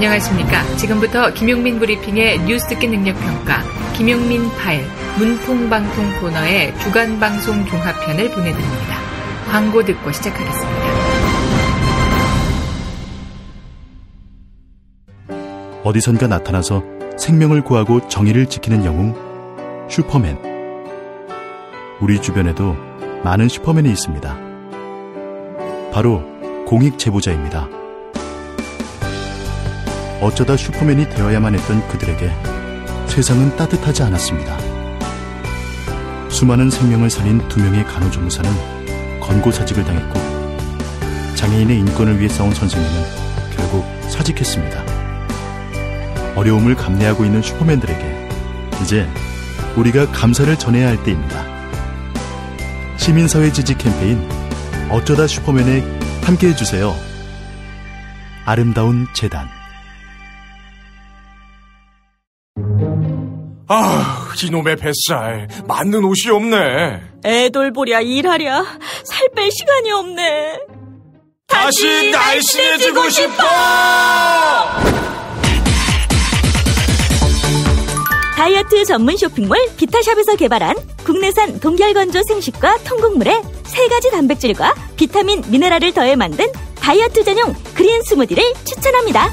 안녕하십니까. 지금부터 김용민 브리핑의 뉴스 듣기 능력평가, 김용민 파일, 문풍방송 코너의 주간방송 종합편을 보내드립니다. 광고 듣고 시작하겠습니다. 어디선가 나타나서 생명을 구하고 정의를 지키는 영웅, 슈퍼맨. 우리 주변에도 많은 슈퍼맨이 있습니다. 바로 공익 제보자입니다. 어쩌다 슈퍼맨이 되어야만 했던 그들에게 세상은 따뜻하지 않았습니다. 수많은 생명을 살린 2명의 간호조무사는 권고사직을 당했고, 장애인의 인권을 위해 싸운 선생님은 결국 사직했습니다. 어려움을 감내하고 있는 슈퍼맨들에게 이제 우리가 감사를 전해야 할 때입니다. 시민사회 지지 캠페인 어쩌다 슈퍼맨에 함께해주세요. 아름다운 재단. 아, 이놈의 뱃살. 맞는 옷이 없네. 애 돌보랴 일하랴 살 뺄 시간이 없네. 다시 날씬해지고 싶어! 다이어트 전문 쇼핑몰 비타샵에서 개발한 국내산 동결건조 생식과 통곡물에 3가지 단백질과 비타민, 미네랄을 더해 만든 다이어트 전용 그린 스무디를 추천합니다.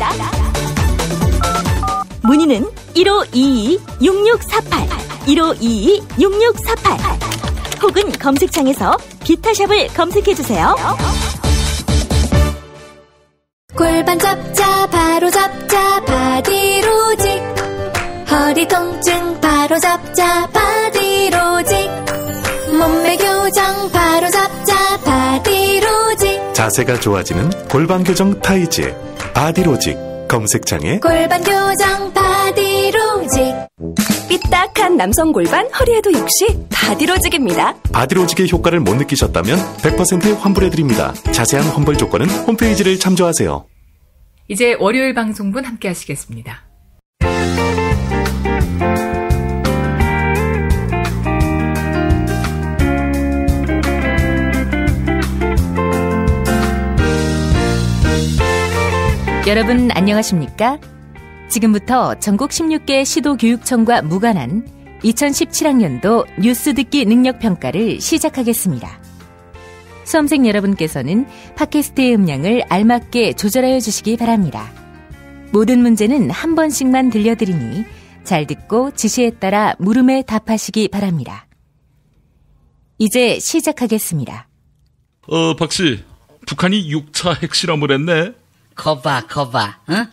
문의는 1522-6648, 1522-6648 혹은 검색창에서 비타샵을 검색해주세요. 골반 잡자 바로 잡자 바디로직, 허리 통증 바로 잡자 바디로직, 몸매 교정 바로 잡자 바디로직, 자세가 좋아지는 골반 교정 타이즈 바디로직. 검색창에 골반 교정 바디로직. 삐딱한 남성 골반, 허리에도 역시 바디로직입니다. 바디로직의 효과를 못 느끼셨다면 100% 환불해드립니다. 자세한 환불 조건은 홈페이지를 참조하세요. 이제 월요일 방송분 함께 하시겠습니다. 여러분 안녕하십니까? 지금부터 전국 16개 시도교육청과 무관한 2017학년도 뉴스 듣기 능력평가를 시작하겠습니다. 수험생 여러분께서는 팟캐스트의 음량을 알맞게 조절하여 주시기 바랍니다. 모든 문제는 한 번씩만 들려드리니 잘 듣고 지시에 따라 물음에 답하시기 바랍니다. 이제 시작하겠습니다. 박씨, 북한이 6차 핵실험을 했네? 거봐, 응?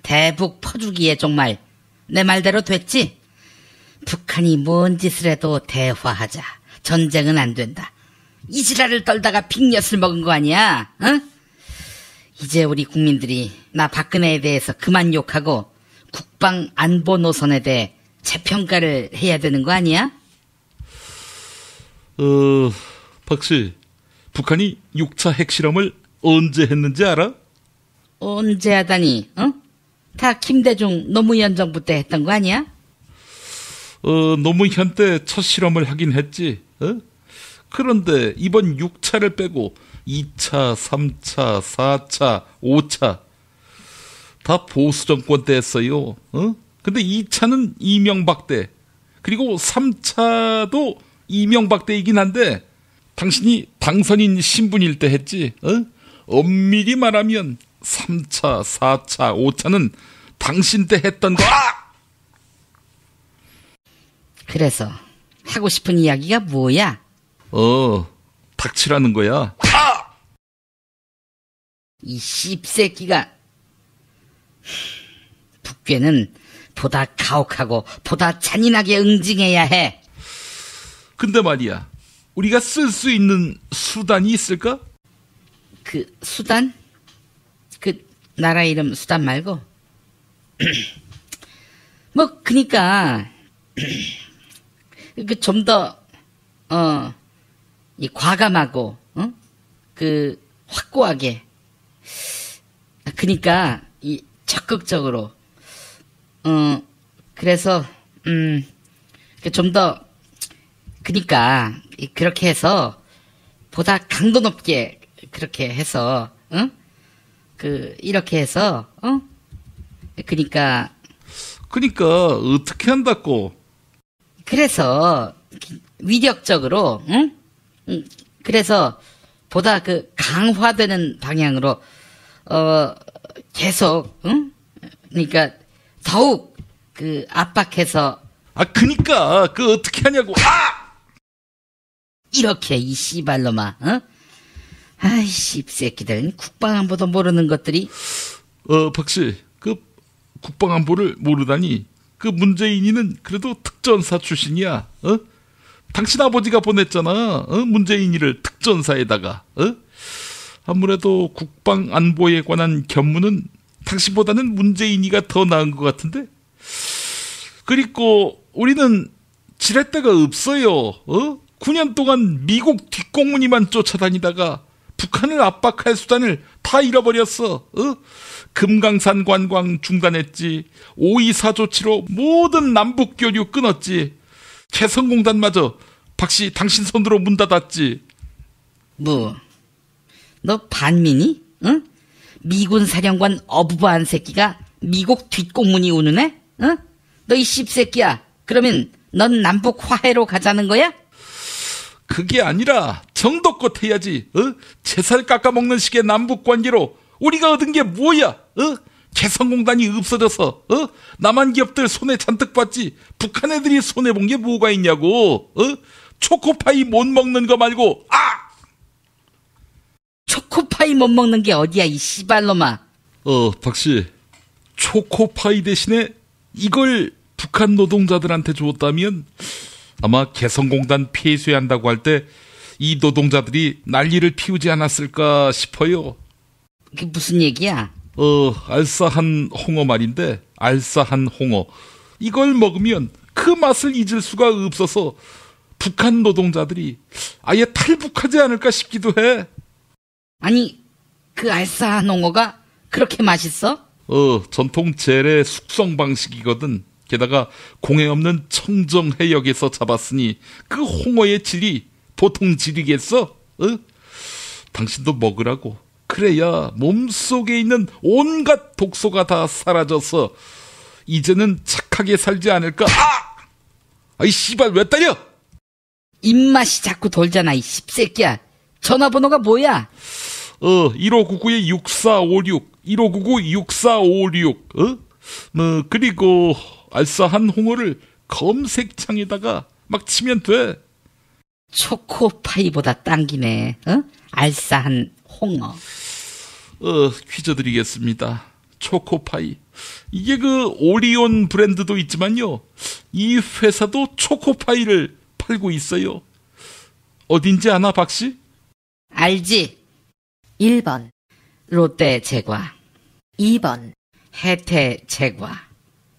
대북 퍼주기에 정말 내 말대로 됐지? 북한이 뭔 짓을 해도 대화하자. 전쟁은 안 된다. 이 지랄을 떨다가 빅엿을 먹은 거 아니야? 응? 이제 우리 국민들이 나 박근혜에 대해서 그만 욕하고 국방 안보 노선에 대해 재평가를 해야 되는 거 아니야? 박씨, 북한이 6차 핵실험을 언제 했는지 알아? 언제 하다니, 어? 다 김대중 노무현 정부 때 했던 거 아니야? 노무현 때 첫 실험을 하긴 했지, 어? 그런데 이번 6차를 빼고 2차, 3차, 4차, 5차 다 보수 정권 때 했어요, 어? 근데 2차는 이명박 때, 그리고 3차도 이명박 때이긴 한데 당신이 당선인 신분일 때 했지, 어? 엄밀히 말하면 3차, 4차, 5차는 당신 때 했던 거. 그래서 하고 싶은 이야기가 뭐야? 닥치라는 거야. 이 씹새끼가. 북괴는 보다 가혹하고 보다 잔인하게 응징해야 해. 근데 말이야, 우리가 쓸 수 있는 수단이 있을까? 그 수단? 그 나라 이름 수단 말고 뭐 그니까 그 좀 더 이 과감하고 그 확고하게, 그니까 이 적극적으로 그래서 좀 더, 그니까 그렇게 해서 보다 강도 높게 그렇게 해서 이렇게 해서 그러니까 어떻게 한다고? 그래서 위력적으로, 응? 그래서 보다 그 강화되는 방향으로 계속, 응? 그러니까 더욱 그 압박해서. 그니까 그 어떻게 하냐고. 이렇게 이 씨발놈아, 어? 아이 씹새끼들, 국방안보도 모르는 것들이. 박씨, 그 국방안보를 모르다니. 그 문재인이는 그래도 특전사 출신이야. 당신 아버지가 보냈잖아. 문재인이를 특전사에다가. 아무래도 국방안보에 관한 견문은 당신보다는 문재인이가 더 나은 것 같은데. 그리고 우리는 지렛대가 없어요. 9년 동안 미국 뒷공무니만 쫓아다니다가 북한을 압박할 수단을 다 잃어버렸어. 금강산 관광 중단했지. 5.24 조치로 모든 남북 교류 끊었지. 개성공단마저 박씨 당신 손으로 문 닫았지. 뭐, 너 반민이? 응? 미군 사령관 어부바한 새끼가 미국 뒷공문이 오는 애? 응? 너 이 씹새끼야. 그러면 넌 남북 화해로 가자는 거야? 그게 아니라 정도껏 해야지. 제살 깎아먹는 식의 남북 관계로 우리가 얻은 게 뭐야? 개성공단이 없어져서 남한 기업들 손해 잔뜩 봤지. 북한 애들이 손해 본 게 뭐가 있냐고. 초코파이 못 먹는 거 말고. 초코파이 못 먹는 게 어디야 이 씨발놈아. 박씨, 초코파이 대신에 이걸 북한 노동자들한테 줬다면 아마 개성공단 폐쇄한다고 할 때 이 노동자들이 난리를 피우지 않았을까 싶어요. 그게 무슨 얘기야? 알싸한 홍어 말인데, 알싸한 홍어. 이걸 먹으면 그 맛을 잊을 수가 없어서 북한 노동자들이 아예 탈북하지 않을까 싶기도 해. 아니, 그 알싸한 홍어가 그렇게 맛있어? 전통 재래 숙성 방식이거든. 게다가 공해 없는 청정 해역에서 잡았으니 그 홍어의 질이 보통 질이겠어? 당신도 먹으라고. 그래야 몸속에 있는 온갖 독소가 다 사라져서 이제는 착하게 살지 않을까? 아이 씨발 왜 때려? 입맛이 자꾸 돌잖아 이 씹새끼야. 전화번호가 뭐야? 1599-6456 1599-6456 그리고 알싸한 홍어를 검색창에다가 막 치면 돼. 초코파이보다 당기네. 알싸한 홍어. 퀴즈 드리겠습니다. 초코파이. 이게 그 오리온 브랜드도 있지만요. 이 회사도 초코파이를 팔고 있어요. 어딘지 아나 박씨? 알지. 1번 롯데 제과, 2번 혜태 제과,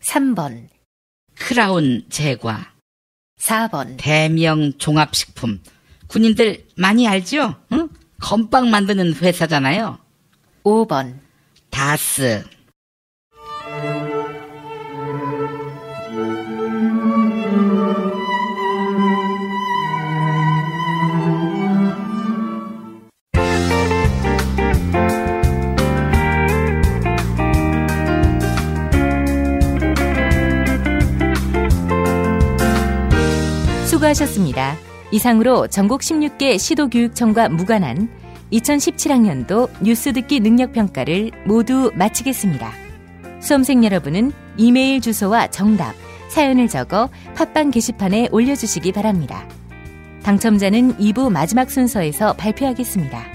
3번 크라운 제과, 4번 대명 종합식품. 군인들 많이 알죠? 응? 건빵 만드는 회사잖아요. 5번 다스. 수고하셨습니다. 이상으로 전국 16개 시도교육청과 무관한 2017학년도 뉴스 듣기 능력평가를 모두 마치겠습니다. 수험생 여러분은 이메일 주소와 정답, 사연을 적어 팟빵 게시판에 올려주시기 바랍니다. 당첨자는 2부 마지막 순서에서 발표하겠습니다.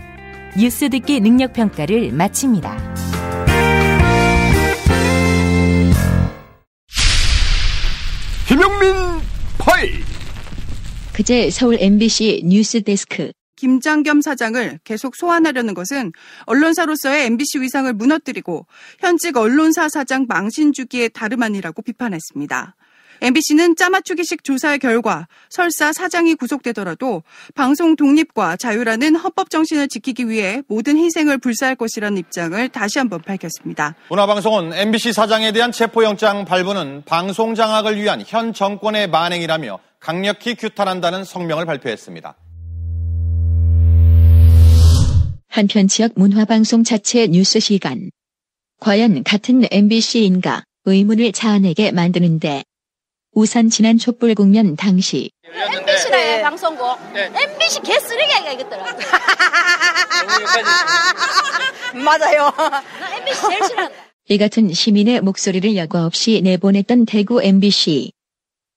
뉴스 듣기 능력평가를 마칩니다. 김용민 파일. 그제 서울 MBC 뉴스데스크. 김장겸 사장을 계속 소환하려는 것은 언론사로서의 MBC 위상을 무너뜨리고 현직 언론사 사장 망신 주기에 다름 아니라고 비판했습니다. MBC는 짜맞추기식 조사의 결과 설사 사장이 구속되더라도 방송 독립과 자유라는 헌법 정신을 지키기 위해 모든 희생을 불사할 것이라는 입장을 다시 한번 밝혔습니다. 문화방송은 MBC 사장에 대한 체포영장 발부는 방송 장악을 위한 현 정권의 만행이라며 강력히 규탄한다는 성명을 발표했습니다. 한편 지역 문화방송 자체 뉴스 시간. 과연 같은 MBC인가 의문을 자아내게 만드는데 우선 지난 촛불 국면 당시 MBC네 방송국. MBC 개쓰레기야 이것들은. 맞아요. 나 MBC 제일 싫어한다. 이 같은 시민의 목소리를 여과 없이 내보냈던 대구 MBC.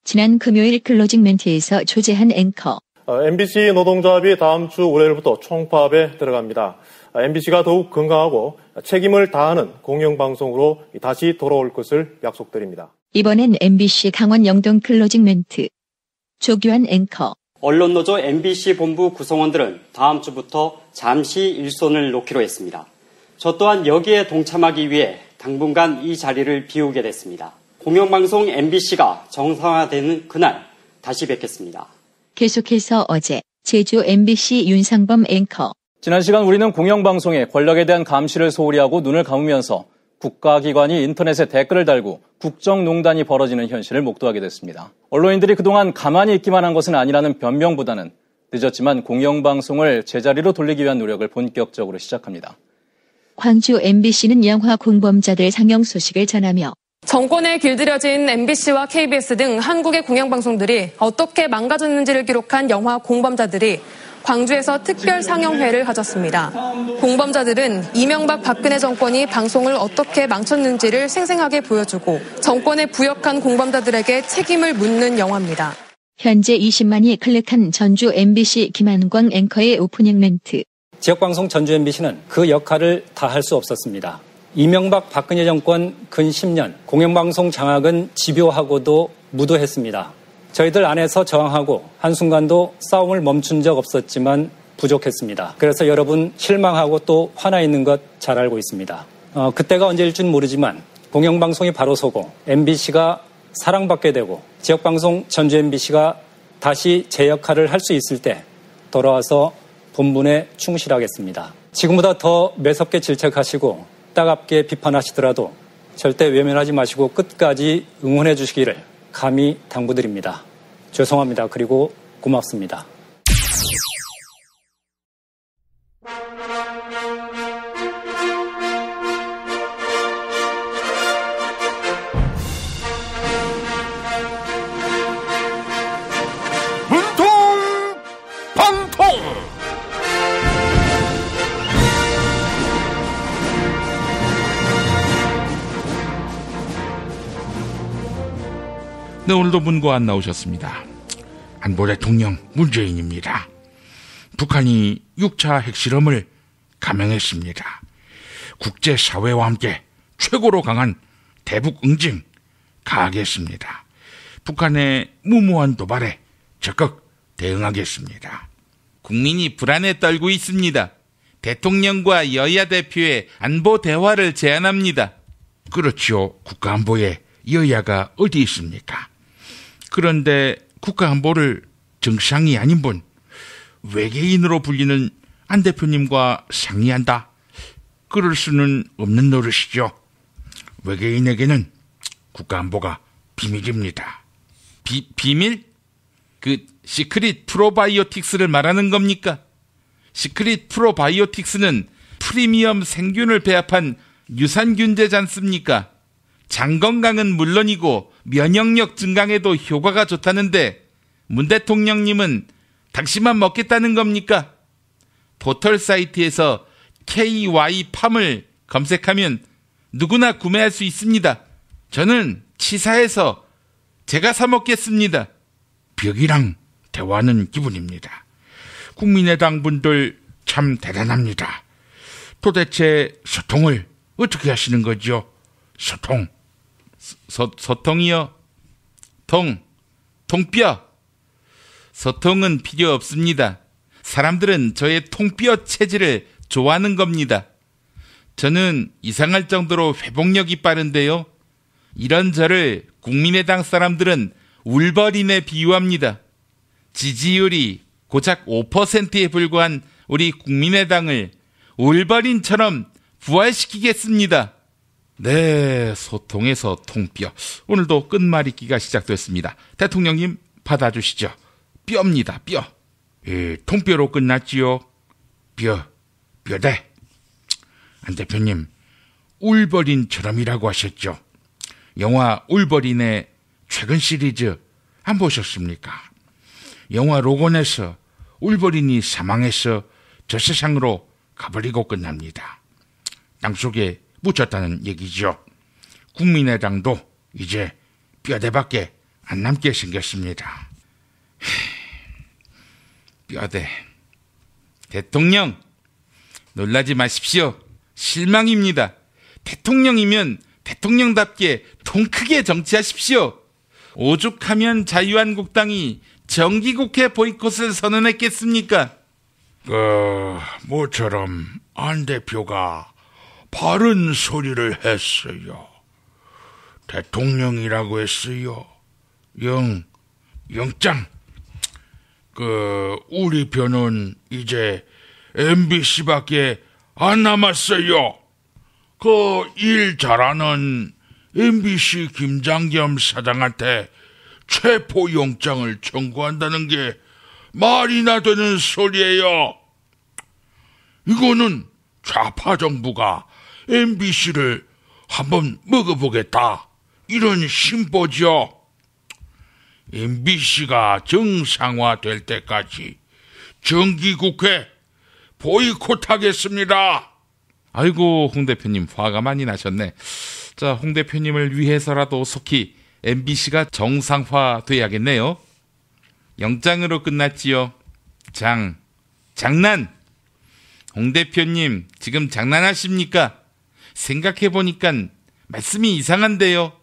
지난 금요일 클로징 멘트에서 조재한 앵커. MBC 노동조합이 다음 주 월요일부터 총파업에 들어갑니다. MBC가 더욱 건강하고 책임을 다하는 공영방송으로 다시 돌아올 것을 약속드립니다. 이번엔 MBC 강원 영동 클로징 멘트. 조규환 앵커. 언론노조 MBC 본부 구성원들은 다음 주부터 잠시 일손을 놓기로 했습니다. 저 또한 여기에 동참하기 위해 당분간 이 자리를 비우게 됐습니다. 공영방송 MBC가 정상화되는 그날 다시 뵙겠습니다. 계속해서 어제 제주 MBC 윤상범 앵커. 지난 시간 우리는 공영방송의 권력에 대한 감시를 소홀히 하고 눈을 감으면서 국가기관이 인터넷에 댓글을 달고 국정농단이 벌어지는 현실을 목도하게 됐습니다. 언론인들이 그동안 가만히 있기만 한 것은 아니라는 변명보다는 늦었지만 공영방송을 제자리로 돌리기 위한 노력을 본격적으로 시작합니다. 광주 MBC는 영화 공범자들 상영 소식을 전하며 정권에 길들여진 MBC와 KBS 등 한국의 공영방송들이 어떻게 망가졌는지를 기록한 영화 공범자들이 광주에서 특별 상영회를 가졌습니다. 공범자들은 이명박 박근혜 정권이 방송을 어떻게 망쳤는지를 생생하게 보여주고 정권에 부역한 공범자들에게 책임을 묻는 영화입니다. 현재 20만이 클릭한 전주 MBC 김한광 앵커의 오프닝 멘트. 지역방송 전주 MBC는 그 역할을 다 할 수 없었습니다. 이명박 박근혜 정권 근 10년 공영방송 장악은 집요하고도 무도했습니다. 저희들 안에서 저항하고 한순간도 싸움을 멈춘 적 없었지만 부족했습니다. 그래서 여러분 실망하고 또 화나 있는 것 잘 알고 있습니다. 그때가 언제일지는 모르지만 공영방송이 바로 서고 MBC가 사랑받게 되고 지역방송 전주 MBC가 다시 제 역할을 할 수 있을 때 돌아와서 본분에 충실하겠습니다. 지금보다 더 매섭게 질책하시고 따갑게 비판하시더라도 절대 외면하지 마시고 끝까지 응원해 주시기를 감히 당부드립니다. 죄송합니다. 그리고 고맙습니다. 네, 오늘도 문고 안 나오셨습니다. 안보 대통령 문재인입니다. 북한이 6차 핵실험을 감행했습니다. 국제사회와 함께 최고로 강한 대북 응징 가하겠습니다. 북한의 무모한 도발에 적극 대응하겠습니다. 국민이 불안에 떨고 있습니다. 대통령과 여야 대표의 안보 대화를 제안합니다. 그렇죠. 국가안보에 여야가 어디 있습니까? 그런데 국가안보를 정상이 아닌 분, 외계인으로 불리는 안 대표님과 상의한다? 그럴 수는 없는 노릇이죠. 외계인에게는 국가안보가 비밀입니다. 비밀? 그 시크릿 프로바이오틱스를 말하는 겁니까? 시크릿 프로바이오틱스는 프리미엄 생균을 배합한 유산균제지 않습니까? 장 건강은 물론이고 면역력 증강에도 효과가 좋다는데 문 대통령님은 당신만 먹겠다는 겁니까? 포털 사이트에서 KY팜을 검색하면 누구나 구매할 수 있습니다. 저는 치사해서 제가 사 먹겠습니다. 벽이랑 대화하는 기분입니다. 국민의당 분들 참 대단합니다. 도대체 소통을 어떻게 하시는 거죠? 소통. 소통이요? 통뼈. 소통은 필요 없습니다. 사람들은 저의 통뼈 체질을 좋아하는 겁니다. 저는 이상할 정도로 회복력이 빠른데요. 이런 저를 국민의당 사람들은 울버린에 비유합니다. 지지율이 고작 5%에 불과한 우리 국민의당을 울버린처럼 부활시키겠습니다. 네, 소통에서 통뼈. 오늘도 끝말잇기가 시작됐습니다. 대통령님 받아주시죠. 뼈입니다, 뼈. 통뼈로 끝났지요. 뼈대. 안 대표님, 울버린처럼이라고 하셨죠. 영화 울버린의 최근 시리즈 안 보셨습니까? 영화 로건에서 울버린이 사망해서 저 세상으로 가버리고 끝납니다. 땅속에 묻혔다는 얘기죠. 국민의당도 이제 뼈대밖에 안 남게 생겼습니다. 뼈대. 대통령, 놀라지 마십시오. 실망입니다. 대통령이면 대통령답게 통 크게 정치하십시오. 오죽하면 자유한국당이 정기국회 보이콧을 선언했겠습니까? 모처럼 안 대표가 바른 소리를 했어요. 대통령이라고 했어요. 영장. 우리 편은 이제 MBC밖에 안 남았어요. 일 잘하는 MBC 김장겸 사장한테 체포영장을 청구한다는 게 말이나 되는 소리예요. 이거는 좌파 정부가 MBC를 한번 먹어보겠다, 이런 심보죠. MBC가 정상화될 때까지 정기국회 보이콧하겠습니다. 아이고, 홍 대표님 화가 많이 나셨네. 자, 홍 대표님을 위해서라도 속히 MBC가 정상화돼야겠네요. 영장으로 끝났지요. 장난. 홍 대표님 지금 장난하십니까? 생각해보니까 말씀이 이상한데요.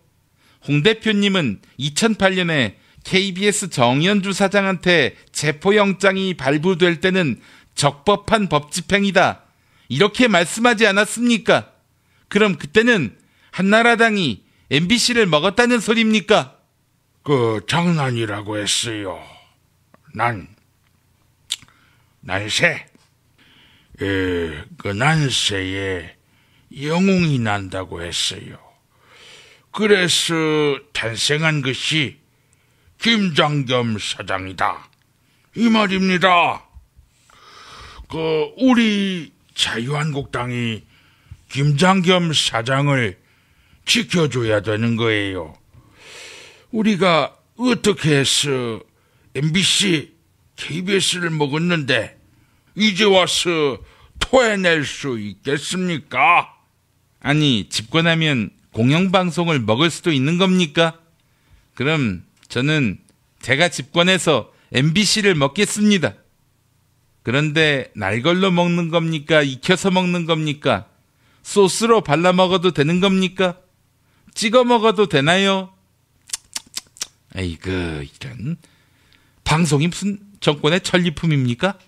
홍 대표님은 2008년에 KBS 정연주 사장한테 체포영장이 발부될 때는 적법한 법집행이다, 이렇게 말씀하지 않았습니까? 그럼 그때는 한나라당이 MBC를 먹었다는 소리입니까? 장난이라고 했어요. 난새. 난새에 영웅이 난다고 했어요. 그래서 탄생한 것이 김장겸 사장이다, 이 말입니다. 우리 자유한국당이 김장겸 사장을 지켜줘야 되는 거예요. 우리가 어떻게 해서 MBC, KBS를 먹었는데 이제 와서 토해낼 수 있겠습니까? 아니, 집권하면 공영방송을 먹을 수도 있는 겁니까? 그럼 저는 제가 집권해서 MBC를 먹겠습니다. 그런데 날걸로 먹는 겁니까? 익혀서 먹는 겁니까? 소스로 발라 먹어도 되는 겁니까? 찍어 먹어도 되나요? 아이고, 이런. 방송이 무슨 정권의 전리품입니까?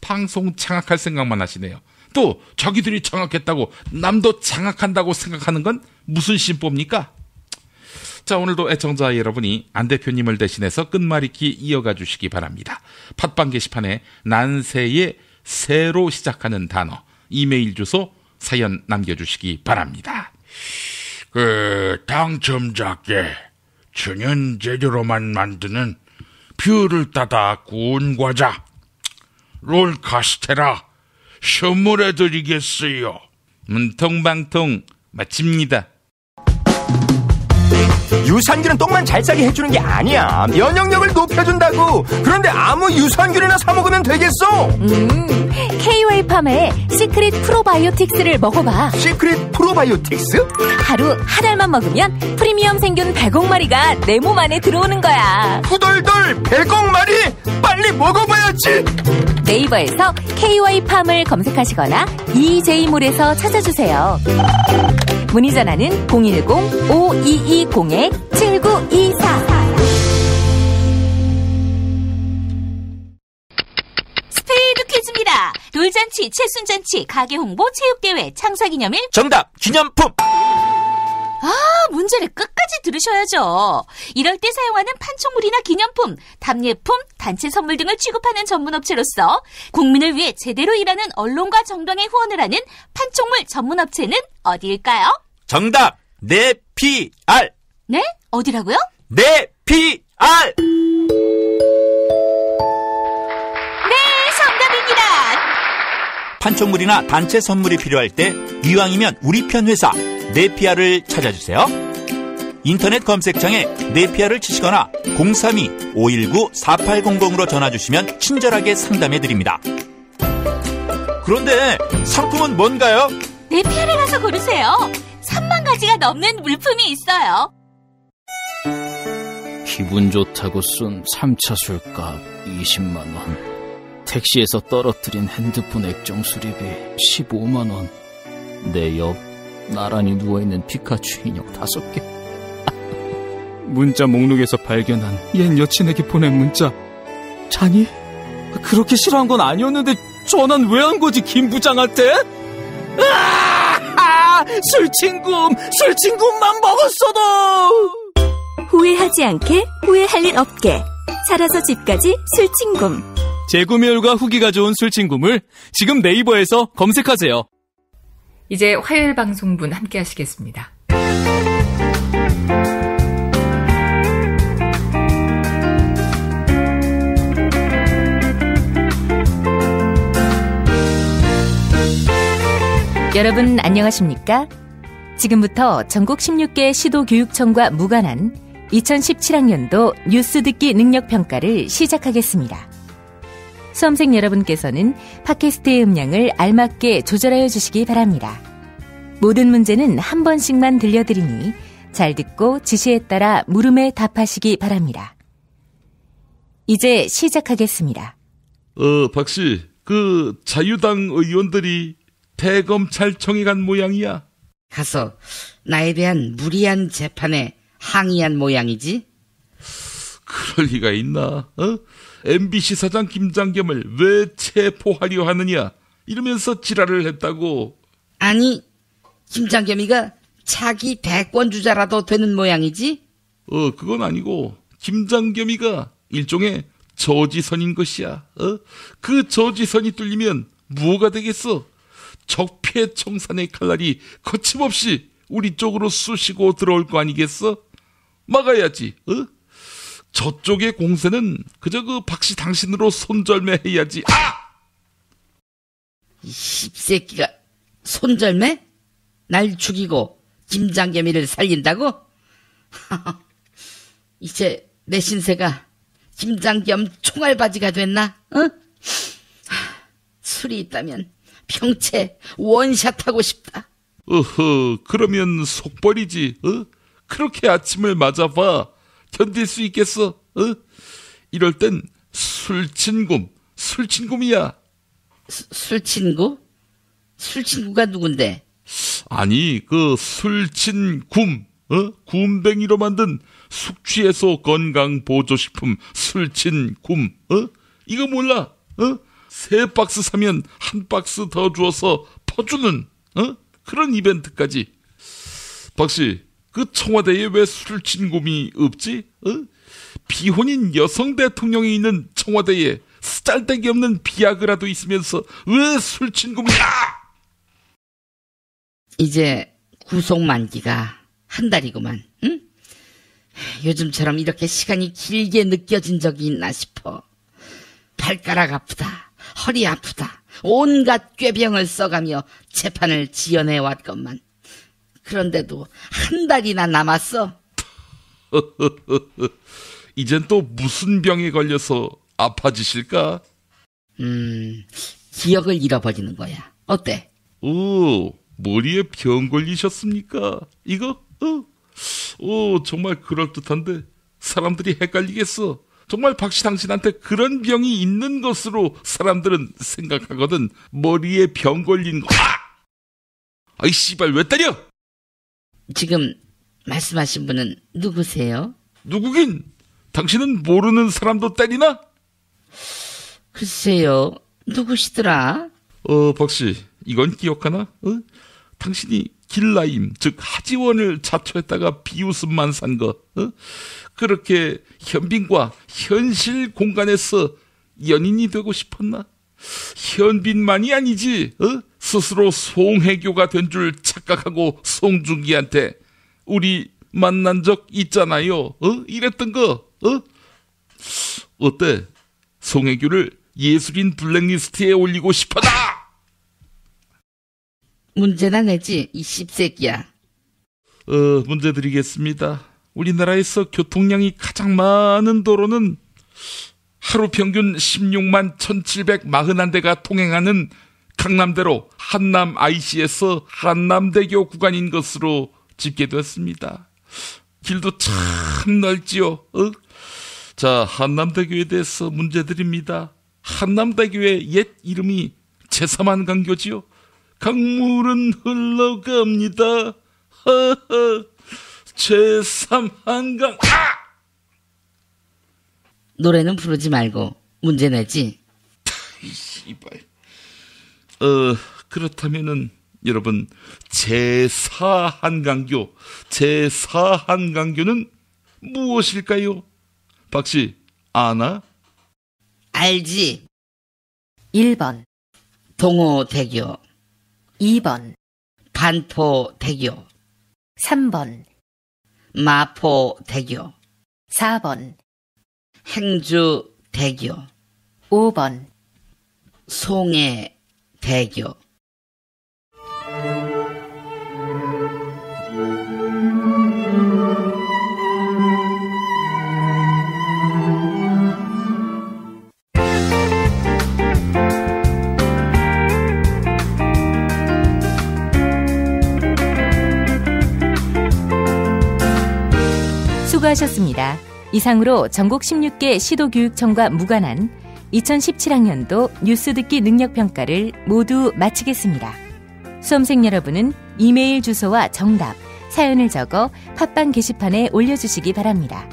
방송 장악할 생각만 하시네요. 또 자기들이 장악했다고 남도 장악한다고 생각하는 건 무슨 심보입니까? 자, 오늘도 애청자 여러분이 안 대표님을 대신해서 끝말잇기 이어가 주시기 바랍니다. 팟빵 게시판에 난세의 새로 시작하는 단어, 이메일 주소, 사연 남겨주시기 바랍니다. 당첨자께 천연 재료로만 만드는 뷰를 따다 구운 과자 롤 카스테라 선물해드리겠어요. 문통방통 마칩니다. 유산균은 똥만 잘 싸게 해주는 게 아니야. 면역력을 높여준다고. 그런데 아무 유산균이나 사 먹으면 되겠어? KOA팜의 시크릿 프로바이오틱스를 먹어봐. 시크릿 프로바이오틱스? 하루 한 알만 먹으면 프리미엄 생균 100억 마리가 내 몸 안에 들어오는 거야. 후덜덜 100억 마리? 빨리 먹어봐야지. 네이버에서 KOA팜을 검색하시거나 EJ몰에서 찾아주세요. 문의 전화는 010-5220-7924. 스페이드 퀴즈입니다. 돌잔치, 칠순잔치, 가게홍보, 체육대회, 창사기념일. 정답! 기념품! 문제를 끝까지 들으셔야죠. 이럴 때 사용하는 판촉물이나 기념품, 답례품, 단체 선물 등을 취급하는 전문업체로서 국민을 위해 제대로 일하는 언론과 정당에 후원을 하는 판촉물 전문업체는 어디일까요? 정답! 네피알! 네? 어디라고요? 네피알! 네, 정답입니다. 판촉물이나 단체 선물이 필요할 때 이왕이면 우리 편 회사 네피아를 찾아주세요. 인터넷 검색창에 네피아를 치시거나 032-519-4800으로 전화주시면 친절하게 상담해드립니다. 그런데 상품은 뭔가요? 네피아를 가서 고르세요. 3만 가지가 넘는 물품이 있어요. 기분 좋다고 쓴 3차 술값 20만 원. 택시에서 떨어뜨린 핸드폰 액정 수리비 15만 원. 내 옆 나란히 누워있는 피카츄 인형 5개. 문자 목록에서 발견한 옛 여친에게 보낸 문자. 자니? 그렇게 싫어한 건 아니었는데 전화는 왜 한 거지, 김 부장한테? 술친구만 먹었어도! 후회하지 않게 후회할 일 없게 살아서 집까지 술친굼. 재구매율과 후기가 좋은 술친굼을 지금 네이버에서 검색하세요. 이제 화요일 방송분 함께 하시겠습니다. 여러분 안녕하십니까? 지금부터 전국 16개 시도교육청과 무관한 2017학년도 뉴스 듣기 능력평가를 시작하겠습니다. 수험생 여러분께서는 팟캐스트의 음량을 알맞게 조절하여 주시기 바랍니다. 모든 문제는 한 번씩만 들려드리니 잘 듣고 지시에 따라 물음에 답하시기 바랍니다. 이제 시작하겠습니다. 박씨, 그 자유당 의원들이 대검찰청에 간 모양이야. 가서 나에 대한 무리한 재판에 항의한 모양이지? 그럴 리가 있나? MBC 사장 김장겸을 왜 체포하려 하느냐 이러면서 지랄을 했다고. 아니, 김장겸이가 자기 대권주자라도 되는 모양이지? 그건 아니고 김장겸이가 일종의 저지선인 것이야. 그 저지선이 뚫리면 뭐가 되겠어? 적폐청산의 칼날이 거침없이 우리 쪽으로 쑤시고 들어올 거 아니겠어? 막아야지. 저쪽의 공세는 그저 그 박씨 당신으로 손절매해야지. 이 씹새끼가 손절매? 날 죽이고 김장겸이를 살린다고? 이제 내 신세가 김장겸 총알바지가 됐나? 술이 있다면 평채 원샷하고 싶다. 그러면 속벌이지. 그렇게 아침을 맞아봐. 견딜 수 있겠어? 이럴 땐 술친굼이야. 술친구? 술친구가 누군데? 아니, 그 술친굼, 굼뱅이로 만든 숙취해소 건강보조식품 술친굼, 이거 몰라? 3박스 사면 1박스 더 주어서 퍼주는, 그런 이벤트까지. 박씨, 그 청와대에 왜 술친굼이 없지? 비혼인 여성 대통령이 있는 청와대에 쓰잘데기 없는 비아그라도 있으면서 왜 술친굼이야? 이제 구속 만기가 한 달이구만. 응? 요즘처럼 이렇게 시간이 길게 느껴진 적이 있나 싶어. 발가락 아프다, 허리 아프다, 온갖 꾀병을 써가며 재판을 지연해왔건만. 그런데도 한 달이나 남았어. 이젠 또 무슨 병에 걸려서 아파지실까? 기억을 잃어버리는 거야. 어때? 머리에 병 걸리셨습니까? 이거? 정말 그럴듯한데 사람들이 헷갈리겠어. 정말 박씨 당신한테 그런 병이 있는 것으로 사람들은 생각하거든. 머리에 병 걸린 거. 아이 씨발 왜 때려? 지금 말씀하신 분은 누구세요? 누구긴? 당신은 모르는 사람도 때리나? 글쎄요, 누구시더라? 박씨, 이건 기억하나? 당신이 길라임, 즉 하지원을 자초했다가 비웃음만 산 거. 그렇게 현빈과 현실 공간에서 연인이 되고 싶었나? 현빈만이 아니지. 스스로 송혜교가 된 줄 착각하고 송중기한테 우리 만난 적 있잖아요. 이랬던 거. 어때? 송혜교를 예술인 블랙리스트에 올리고 싶어다. 문제나 내지, 이 씹새끼야. 문제 드리겠습니다. 우리나라에서 교통량이 가장 많은 도로는 하루 평균 16만 1741대가 통행하는 강남대로 한남 IC에서 한남대교 구간인 것으로 집계되었습니다. 길도 참 넓지요. 자, 한남대교에 대해서 문제 드립니다. 한남대교의 옛 이름이 제3한강교지요. 강물은 흘러갑니다. 허허. 제3한강. 노래는 부르지 말고 문제 내지. 이발. 그렇다면은 여러분, 제4한강교는 무엇일까요? 박씨, 아나? 알지. 1번 동호대교, 2번 반포대교, 3번 마포대교, 4번 행주대교, 5번 송해대교. 수고하셨습니다. 이상으로 전국 16개 시도교육청과 무관한 2017학년도 뉴스 듣기 능력평가를 모두 마치겠습니다. 수험생 여러분은 이메일 주소와 정답, 사연을 적어 팟빵 게시판에 올려주시기 바랍니다.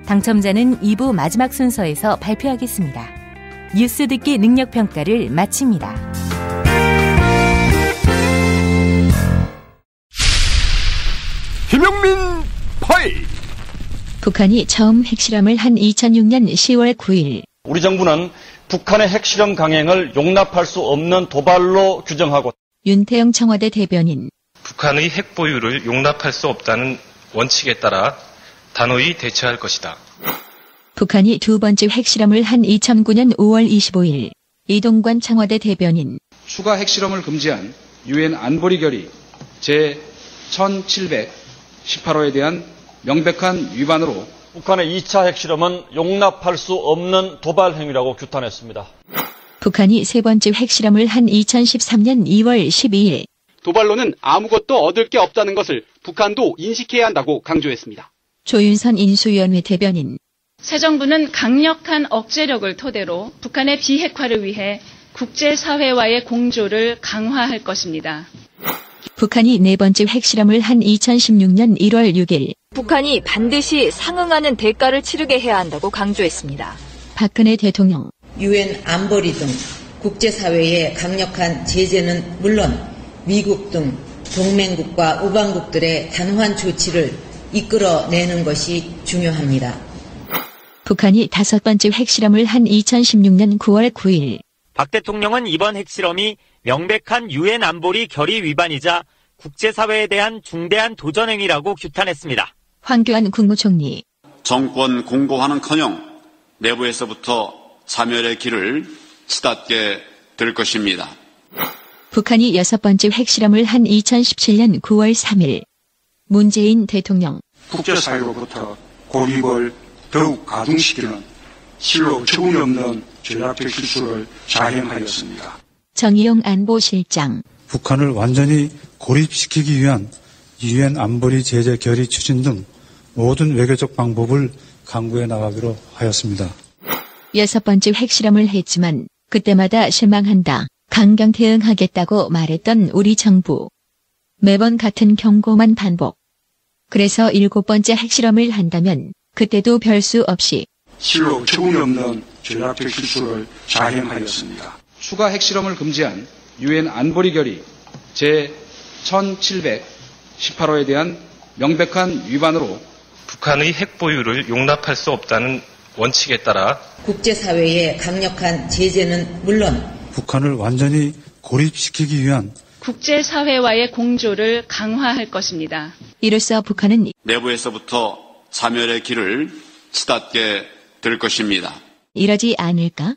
당첨자는 2부 마지막 순서에서 발표하겠습니다. 뉴스 듣기 능력평가를 마칩니다. 김용민 파일. 북한이 처음 핵실험을 한 2006년 10월 9일. 우리 정부는 북한의 핵실험 강행을 용납할 수 없는 도발로 규정하고 윤태영 청와대 대변인. 북한의 핵 보유를 용납할 수 없다는 원칙에 따라 단호히 대처할 것이다. 북한이 두 번째 핵실험을 한 2009년 5월 25일. 이동관 청와대 대변인. 추가 핵실험을 금지한 유엔 안보리 결의 제1718호에 대한 명백한 위반으로 북한의 2차 핵실험은 용납할 수 없는 도발 행위라고 규탄했습니다. 북한이 세 번째 핵실험을 한 2013년 2월 12일. 도발로는 아무것도 얻을 게 없다는 것을 북한도 인식해야 한다고 강조했습니다. 조윤선 인수위원회 대변인. 새 정부는 강력한 억제력을 토대로 북한의 비핵화를 위해 국제사회와의 공조를 강화할 것입니다. 북한이 네 번째 핵실험을 한 2016년 1월 6일. 북한이 반드시 상응하는 대가를 치르게 해야 한다고 강조했습니다. 박근혜 대통령. 유엔 안보리 등 국제사회의 강력한 제재는 물론 미국 등 동맹국과 우방국들의 단호한 조치를 이끌어내는 것이 중요합니다. 북한이 다섯 번째 핵실험을 한 2016년 9월 9일. 박 대통령은 이번 핵실험이 명백한 유엔 안보리 결의 위반이자 국제사회에 대한 중대한 도전행위라고 규탄했습니다. 황교안 국무총리. 정권 공고화는커녕 내부에서부터 자멸의 길을 치닫게 될 것입니다. 북한이 여섯 번째 핵실험을 한 2017년 9월 3일. 문재인 대통령. 국제사회로부터 고립을 더욱 가중시키는 실로 처분없는 전략적 실수를 자행하였습니다. 정의용 안보실장. 북한을 완전히 고립시키기 위한 유엔 안보리 제재 결의 추진 등 모든 외교적 방법을 강구해 나가기로 하였습니다. 여섯 번째 핵실험을 했지만 그때마다 실망한다. 강경 대응하겠다고 말했던 우리 정부. 매번 같은 경고만 반복. 그래서 일곱 번째 핵실험을 한다면 그때도 별 수 없이 실로 처분없는 전략적 실수를 자행하였습니다. 추가 핵실험을 금지한 유엔 안보리 결의 제1718호에 대한 명백한 위반으로 북한의 핵 보유를 용납할 수 없다는 원칙에 따라 국제사회의 강력한 제재는 물론 북한을 완전히 고립시키기 위한 국제사회와의 공조를 강화할 것입니다. 이로써 북한은 내부에서부터 자멸의 길을 치닫게 될 것입니다. 이러지 않을까?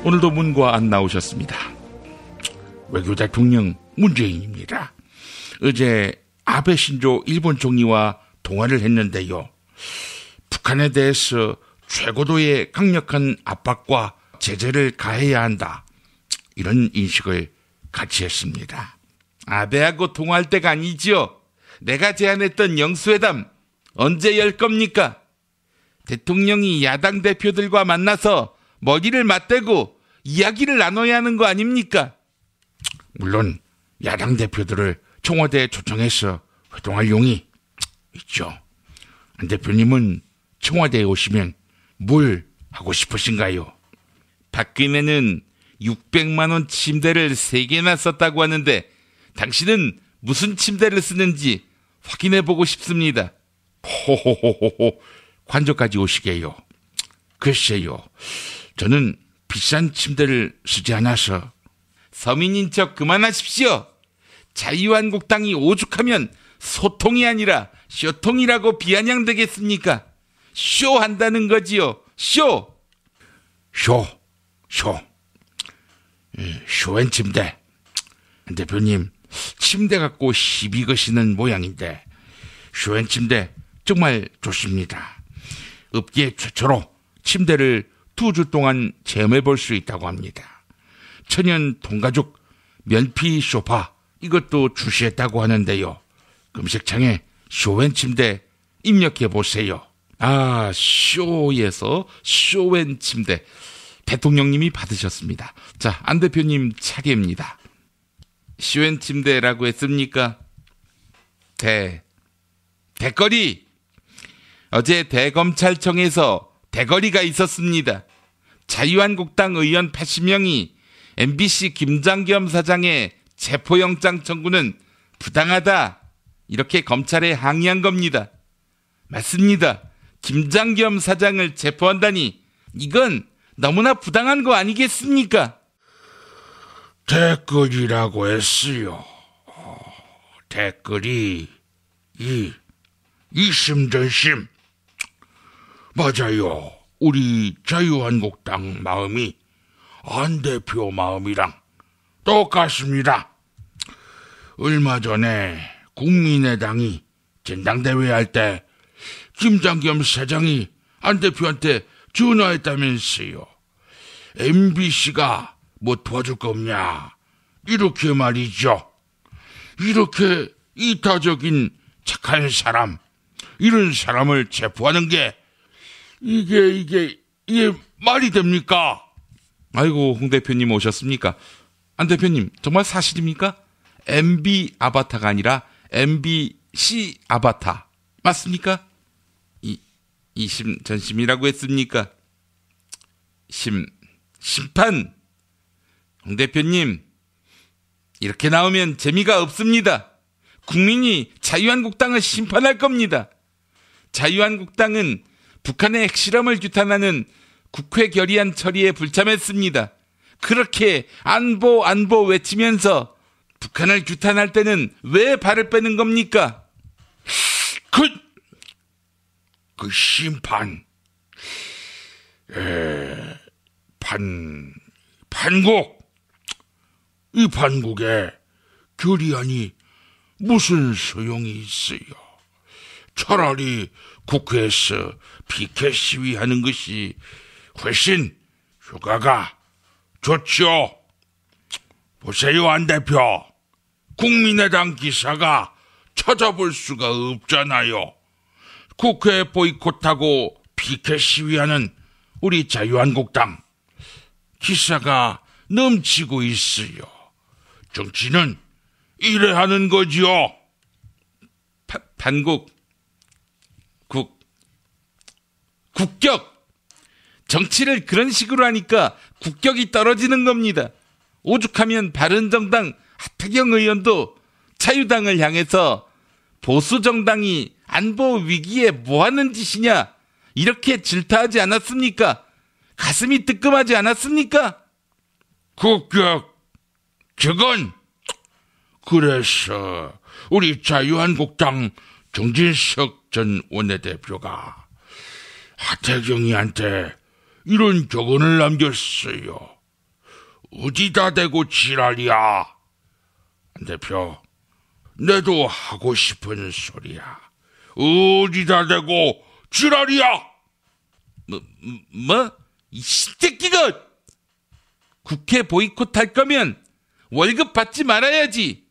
오늘도 문과 안 나오셨습니다. 외교 대통령 문재인입니다. 어제 아베 신조 일본 총리와 통화를 했는데요. 북한에 대해서 최고도의 강력한 압박과 제재를 가해야 한다. 이런 인식을 같이 했습니다. 아베하고 통화할 때가 아니지요. 내가 제안했던 영수회담 언제 열 겁니까? 대통령이 야당 대표들과 만나서 머리를 맞대고 이야기를 나눠야 하는 거 아닙니까? 물론 야당 대표들을 청와대에 초청해서 회동할 용이 있죠. 안 대표님은 청와대에 오시면 뭘 하고 싶으신가요? 박근혜는 600만 원 침대를 3개나 썼다고 하는데 당신은 무슨 침대를 쓰는지 확인해보고 싶습니다. 호호호호호, 관저까지 오시게요. 글쎄요, 저는 비싼 침대를 쓰지 않아서. 서민인 척 그만하십시오. 자유한국당이 오죽하면 소통이 아니라 쇼통이라고 비아냥되겠습니까? 쇼한다는 거지요. 쇼. 쇼엔 침대. 대표님, 침대 갖고 시비 거시는 모양인데 쇼엔 침대 정말 좋습니다. 업계 최초로 침대를 2주 동안 체험해 볼 수 있다고 합니다. 천연 통가죽 면피 소파 이것도 출시했다고 하는데요. 검색창에 쇼엔 침대 입력해 보세요. 아, 쇼에서 쇼엔 침대. 대통령님이 받으셨습니다. 자, 안 대표님 차례입니다. 쇼엔 침대라고 했습니까? 대거리. 어제 대검찰청에서 대거리가 있었습니다. 자유한국당 의원 80명이 MBC 김장겸 사장의 체포영장 청구는 부당하다. 이렇게 검찰에 항의한 겁니다. 맞습니다. 김장겸 사장을 체포한다니 이건 너무나 부당한 거 아니겠습니까? 댓글이라고 했어요. 댓글이 이심전심. 맞아요. 우리 자유한국당 마음이 안 대표 마음이랑 똑같습니다. 얼마 전에 국민의당이 전당대회 할 때 김장겸 사장이 안 대표한테 전화했다면서요. MBC가 뭐 도와줄 거 없냐. 이렇게 말이죠. 이렇게 이타적인 착한 사람, 이런 사람을 체포하는 게 이게 말이 됩니까? 아이고, 홍 대표님 오셨습니까? 안 대표님, 정말 사실입니까? MB 아바타가 아니라 MBC 아바타 맞습니까? 이심전심이라고 했습니까? 심판. 홍 대표님, 이렇게 나오면 재미가 없습니다. 국민이 자유한국당을 심판할 겁니다. 자유한국당은 북한의 핵실험을 규탄하는 국회 결의안 처리에 불참했습니다. 그렇게 안보 외치면서 북한을 규탄할 때는 왜 발을 빼는 겁니까? 그 심판, 판국, 이 판국에 결의안이 무슨 소용이 있어요? 차라리 국회에서 피켓 시위하는 것이 훨씬 효과가 좋죠. 보세요, 안 대표. 국민의당 기사가 찾아볼 수가 없잖아요. 국회 보이콧하고 피켓 시위하는 우리 자유한국당 기사가 넘치고 있어요. 정치는 이래 하는 거지요. 국격. 정치를 그런 식으로 하니까 국격이 떨어지는 겁니다. 오죽하면 바른정당 하태경 의원도 자유당을 향해서 보수정당이 안보 위기에 뭐하는 짓이냐 이렇게 질타하지 않았습니까? 가슴이 뜨끔하지 않았습니까? 국격, 저건 그래서 우리 자유한국당 정진석 전 원내대표가 하태경이한테 이런 격언을 남겼어요. 어디다 대고 지랄이야. 안 대표, 내도 하고 싶은 소리야. 어디다 대고 지랄이야. 이 새끼가 국회 보이콧 할 거면 월급 받지 말아야지.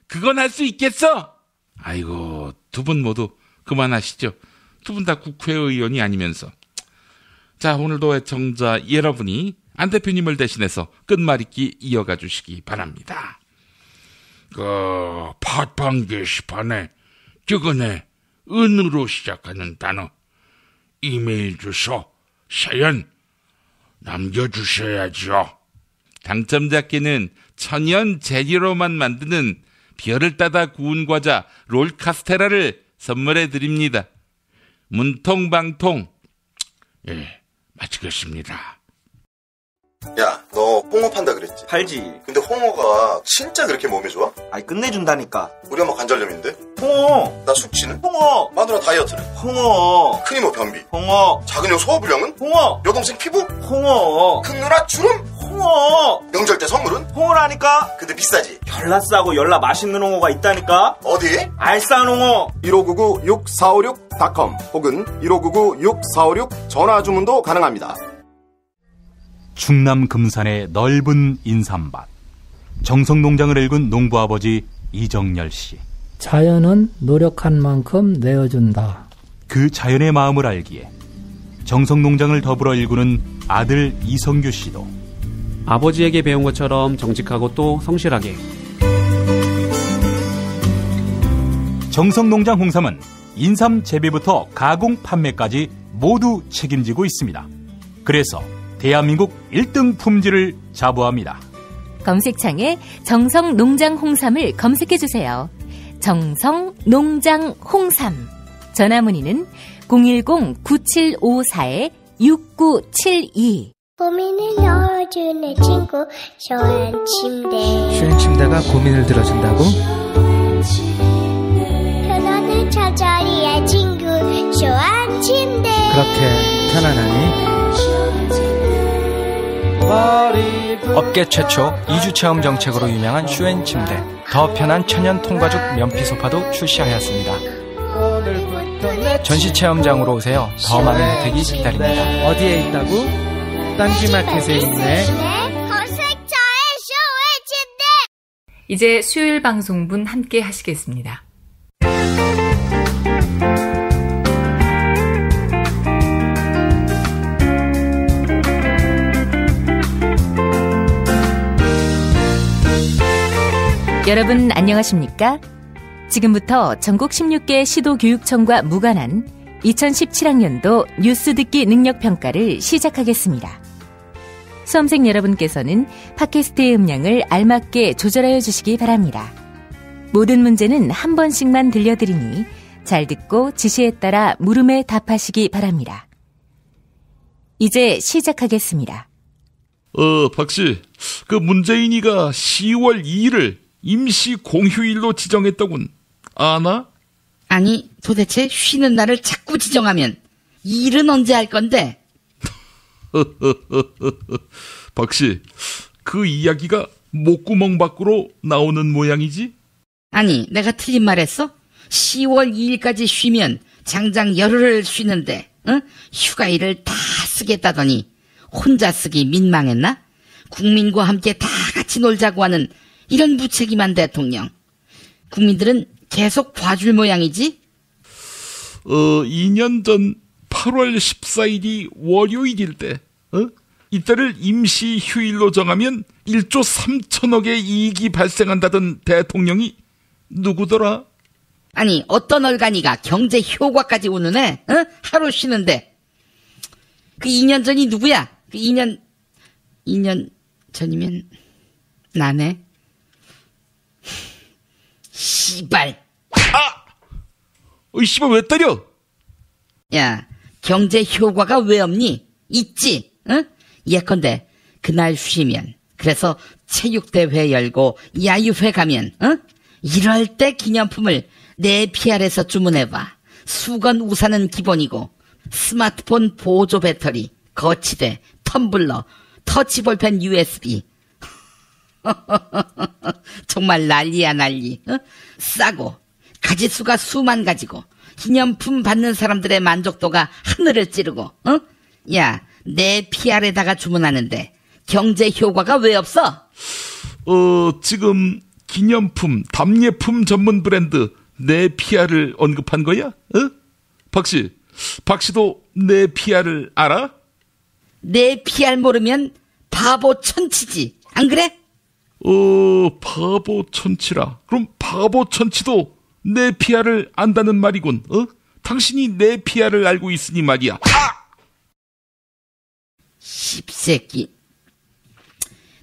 그건 할 수 있겠어? 아이고, 두 분 모두 그만하시죠. 두 분 다 국회의원이 아니면서. 자, 오늘도 애청자 여러분이 안 대표님을 대신해서 끝말잇기 이어가 주시기 바랍니다. 팟빵 게시판에 적어내 은으로 시작하는 단어, 이메일 주소, 사연 남겨주셔야죠. 당첨자께는 천연 재료로만 만드는 별을 따다 구운 과자 롤카스테라를 선물해 드립니다. 문통방통. 예, 마치겠습니다. 야, 너 홍어 판다 그랬지? 팔지. 근데 홍어가 진짜 그렇게 몸에 좋아? 아니, 끝내준다니까. 우리 엄마 관절염인데? 홍어. 나 숙취는? 홍어. 마누라 다이어트는? 홍어. 큰이모 변비? 홍어. 작은 형 소화불량은? 홍어. 여동생 피부? 홍어. 큰 누나 주름? 홍어. 명절 때 선물은? 홍어라니까. 근데 비싸지? 열나 싸고 열나 맛있는 홍어가 있다니까. 어디? 알싸한 홍어. 1599-6456.com 혹은 1599-6456 전화 주문도 가능합니다. 충남 금산의 넓은 인삼밭, 정성농장을 일군 농부아버지 이정열 씨. 자연은 노력한 만큼 내어준다. 그 자연의 마음을 알기에 정성농장을 더불어 일구는 아들 이성규 씨도 아버지에게 배운 것처럼 정직하고 또 성실하게. 정성농장 홍삼은 인삼 재배부터 가공 판매까지 모두 책임지고 있습니다. 그래서 대한민국 1등 품질을 자부합니다. 검색창에 정성농장 홍삼을 검색해주세요. 정성농장 홍삼. 전화문의는 010-9754-6972. 고민을 넣어주는 친구 쇼앤침대. 쇼앤침대가 고민을 들어준다고? 편안한 저자리의 친구 쇼앤침대. 그렇게 편안하니? 업계 최초 2주 체험 정책으로 유명한 쇼앤침대. 더 편한 천연 통가죽 면피 소파도 출시하였습니다. 전시 체험장으로 오세요. 더 많은 혜택이 기다립니다. 어디에 있다고? 딴지마켓에 있네. 검색창에 쇼앤침대. 이제 수요일 방송분 함께 하시겠습니다. 여러분 안녕하십니까? 지금부터 전국 16개 시도교육청과 무관한 2017학년도 뉴스 듣기 능력평가를 시작하겠습니다. 수험생 여러분께서는 팟캐스트의 음량을 알맞게 조절하여 주시기 바랍니다. 모든 문제는 한 번씩만 들려드리니 잘 듣고 지시에 따라 물음에 답하시기 바랍니다. 이제 시작하겠습니다. 박씨, 그 문재인이가 10월 2일을 임시 공휴일로 지정했더군. 아나? 아니, 도대체 쉬는 날을 자꾸 지정하면 일은 언제 할 건데? 박씨, 그 이야기가 목구멍 밖으로 나오는 모양이지? 아니, 내가 틀린 말 했어? 10월 2일까지 쉬면 장장 열흘을 쉬는데, 응? 휴가일을 다 쓰겠다더니 혼자 쓰기 민망했나? 국민과 함께 다 같이 놀자고 하는 이런 무책임한 대통령. 국민들은 계속 봐줄 모양이지? 2년 전 8월 14일이 월요일일 때, 이때를 임시 휴일로 정하면 1조 3천억의 이익이 발생한다던 대통령이 누구더라? 아니, 어떤 얼간이가 경제 효과까지 운운해? 하루 쉬는데. 그 2년 전이 누구야? 그 2년 전이면 나네. 씨발. 씨발 왜 때려? 야, 경제 효과가 왜 없니? 있지, 응? 예컨대 그날 쉬면, 그래서 체육대회 열고 야유회 가면, 응? 이럴 때 기념품을 내 PR에서 주문해봐. 수건 우산은 기본이고 스마트폰 보조 배터리, 거치대, 텀블러, 터치볼펜 USB. 정말 난리야 난리. 싸고 가지수가 수만 가지고 기념품 받는 사람들의 만족도가 하늘을 찌르고. 야, 내 PR에다가 주문하는데 경제 효과가 왜 없어? 지금 기념품, 답례품 전문 브랜드 내 PR을 언급한 거야? 박씨도 내 PR을 알아? 내 PR 모르면 바보 천치지, 안 그래? 바보 천치라. 그럼 바보 천치도 내 PR을 안다는 말이군. 당신이 내 PR을 알고 있으니 말이야. 십새끼.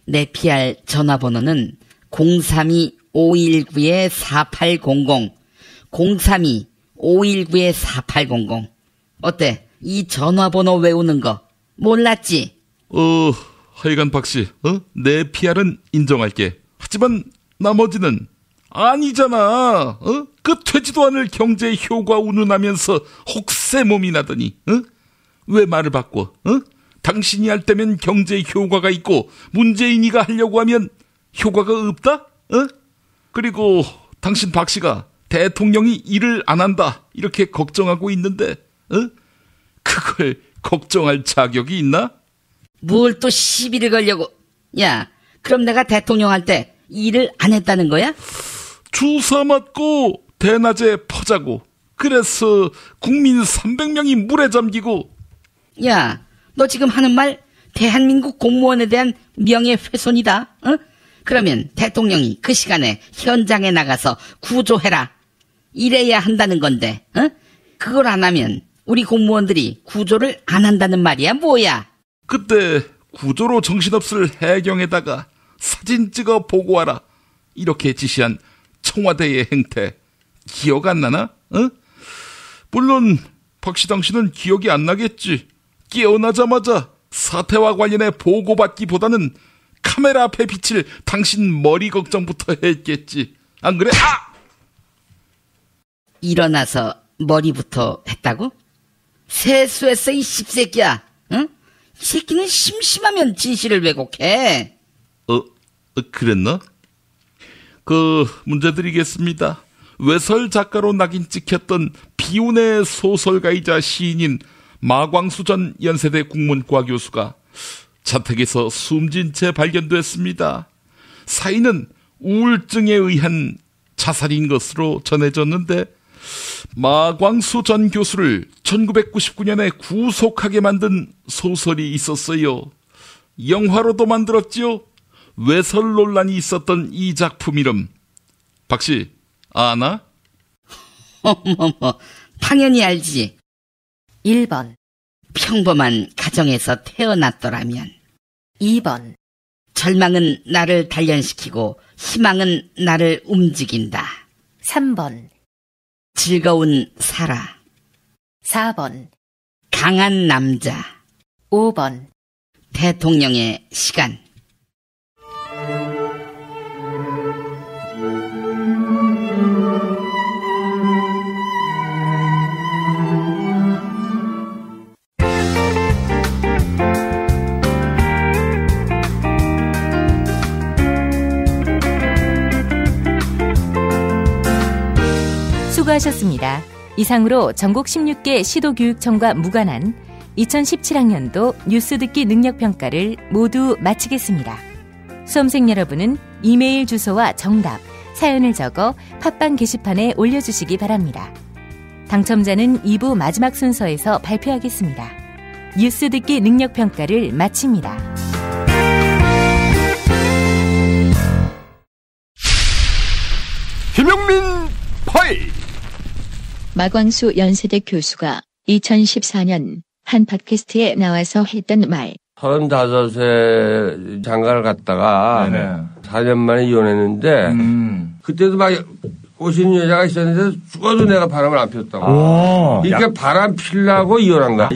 내 PR 전화번호는 032-519-4800, 032-519-4800. 어때? 이 전화번호 외우는 거 몰랐지? 하여간 박씨, 내 PR은 인정할게. 하지만 나머지는 아니잖아. 그 되지도 않을 경제 효과 운운하면서 혹세 몸이 나더니, 왜 말을 바꿔? 당신이 할 때면 경제 효과가 있고 문재인이가 하려고 하면 효과가 없다? 그리고 당신 박씨가 대통령이 일을 안 한다 이렇게 걱정하고 있는데 그걸 걱정할 자격이 있나? 뭘 또 시비를 걸려고. 야, 그럼 내가 대통령 할 때 일을 안 했다는 거야? 주사 맞고 대낮에 퍼자고 그래서 국민 300명이 물에 잠기고. 야, 너 지금 하는 말 대한민국 공무원에 대한 명예훼손이다. 그러면 대통령이 그 시간에 현장에 나가서 구조해라 이래야 한다는 건데, 그걸 안 하면 우리 공무원들이 구조를 안 한다는 말이야 뭐야? 그때 구조로 정신없을 해경에다가 사진 찍어 보고하라 이렇게 지시한 청와대의 행태 기억 안 나나? 물론 박씨 당신은 기억이 안 나겠지. 깨어나자마자 사태와 관련해 보고받기보다는 카메라 앞에 비칠 당신 머리 걱정부터 했겠지. 안 그래? 일어나서 머리부터 했다고? 세수했어 이 씹새끼야. 응? 이 새끼는 심심하면 진실을 왜곡해. 그랬나? 문제 드리겠습니다. 외설 작가로 낙인 찍혔던 비운의 소설가이자 시인인 마광수 전 연세대 국문과 교수가 자택에서 숨진 채 발견됐습니다. 사인은 우울증에 의한 자살인 것으로 전해졌는데 마광수 전 교수를 1999년에 구속하게 만든 소설이 있었어요. 영화로도 만들었지요. 외설 논란이 있었던 이 작품 이름 박씨 아나? 어머머, 당연히 알지. 1번 평범한 가정에서 태어났더라면. 2번 절망은 나를 단련시키고 희망은 나를 움직인다. 3번 즐거운 사라. 4번 강한 남자. 5번 대통령의 시간. 수고하셨습니다. 이상으로 전국 16개 시도교육청과 무관한 2017학년도 뉴스 듣기 능력평가를 모두 마치겠습니다. 수험생 여러분은 이메일 주소와 정답, 사연을 적어 팟빵 게시판에 올려주시기 바랍니다. 당첨자는 2부 마지막 순서에서 발표하겠습니다. 뉴스 듣기 능력평가를 마칩니다. 김용민 파일. 마광수 연세대 교수가 2014년 한 팟캐스트에 나와서 했던 말. 35세 장가를 갔다가 4년 만에 이혼했는데 그때도 막 꼬시는 여자가 있었는데 죽어도 내가 바람을 안 폈다고. 이렇게 바람 피려고 이혼한 거야.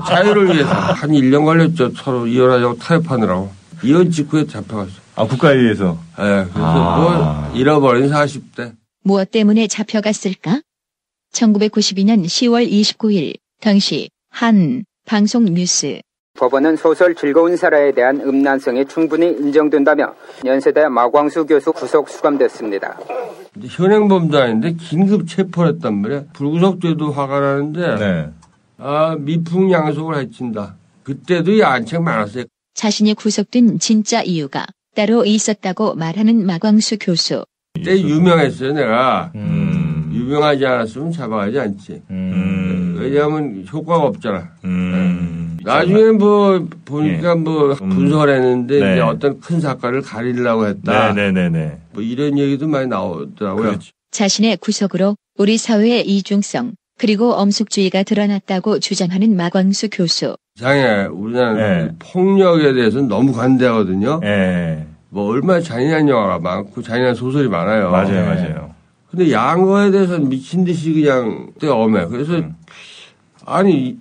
자유를 위해서. 한 1년 걸렸죠. 서로 이혼하자고 타협하느라고. 이혼 직후에 잡혀갔어. 국가에 의해서? 네. 그래서 잃어버린 40대. 무엇 때문에 잡혀갔을까? 1992년 10월 29일 당시 한 방송 뉴스 법원은 소설 즐거운 사라에 대한 음란성이 충분히 인정된다며 연세대 마광수 교수 구속 수감됐습니다. 현행범도 아닌데 긴급 체포를 했단 말이야. 불구속돼도 화가 나는데 미풍양속을 해친다. 그때도 야한책 많았어요. 자신이 구속된 진짜 이유가 따로 있었다고 말하는 마광수 교수. 그때 유명했어요, 내가. 유명하지 않았으면 잡아가지 않지. 왜냐하면 효과가 없잖아. 나중에는 보니까 분석을 했는데 이제 어떤 큰 사건을 가리려고 했다. 이런 얘기도 많이 나오더라고요. 그렇지. 자신의 구속으로 우리 사회의 이중성 그리고 엄숙주의가 드러났다고 주장하는 마광수 교수. 이상해. 우리나라는 폭력에 대해서는 너무 관대하거든요. 얼마나 잔인한 영화가 많고 잔인한 소설이 많아요. 맞아요. 근데 야한 거에 대해서는 미친 듯이 그냥 엄해. 그래서 아니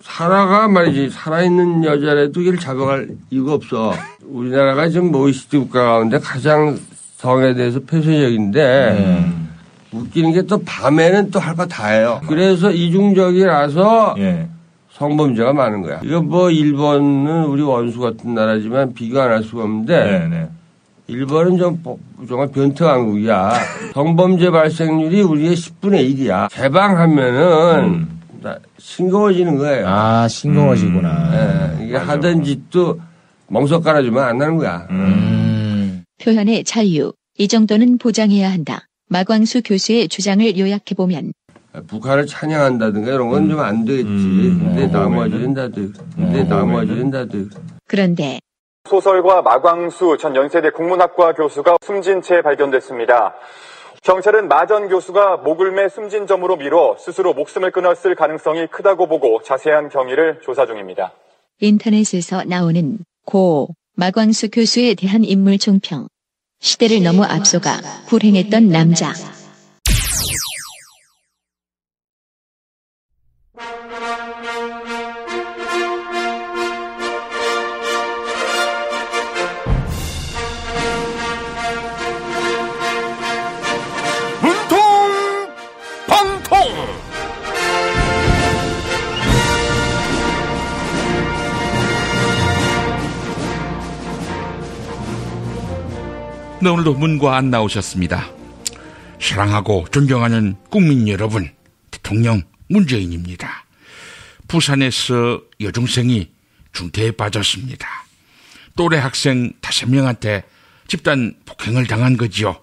사라가 말이지 살아있는 여자라도 이걸 잡아갈 이유가 없어. 우리나라가 지금 OECD 국가 가운데 가장 성에 대해서 폐쇄적인데 웃기는 게 또 밤에는 또 할 거 다 해요. 그래서 이중적이라서 성범죄가 많은 거야. 이거 일본은 우리 원수 같은 나라지만 비교 안 할 수가 없는데 일본은 정말 변태왕국이야. 성범죄 발생률이 우리의 10분의 1이야. 개방하면은 싱거워지는 거예요. 싱거워지구나. 이게 하던 짓도 멍석 깔아주면 안 나는 거야. 표현의 자유, 이 정도는 보장해야 한다. 마광수 교수의 주장을 요약해보면 북한을 찬양한다든가 이런 건 좀 안 되겠지. 근데 나머지는 다들. 그런데 소설가 마광수 전 연세대 국문학과 교수가 숨진 채 발견됐습니다. 경찰은 마 전 교수가 목을 매 숨진 점으로 미뤄 스스로 목숨을 끊었을 가능성이 크다고 보고 자세한 경위를 조사 중입니다. 인터넷에서 나오는 마광수 교수에 대한 인물 총평. 시대를 너무 앞서가 불행했던 남자. 네, 오늘도 문과 안 나오셨습니다. 사랑하고 존경하는 국민 여러분, 대통령 문재인입니다. 부산에서 여중생이 중태에 빠졌습니다. 또래 학생 5명한테 집단 폭행을 당한 거지요.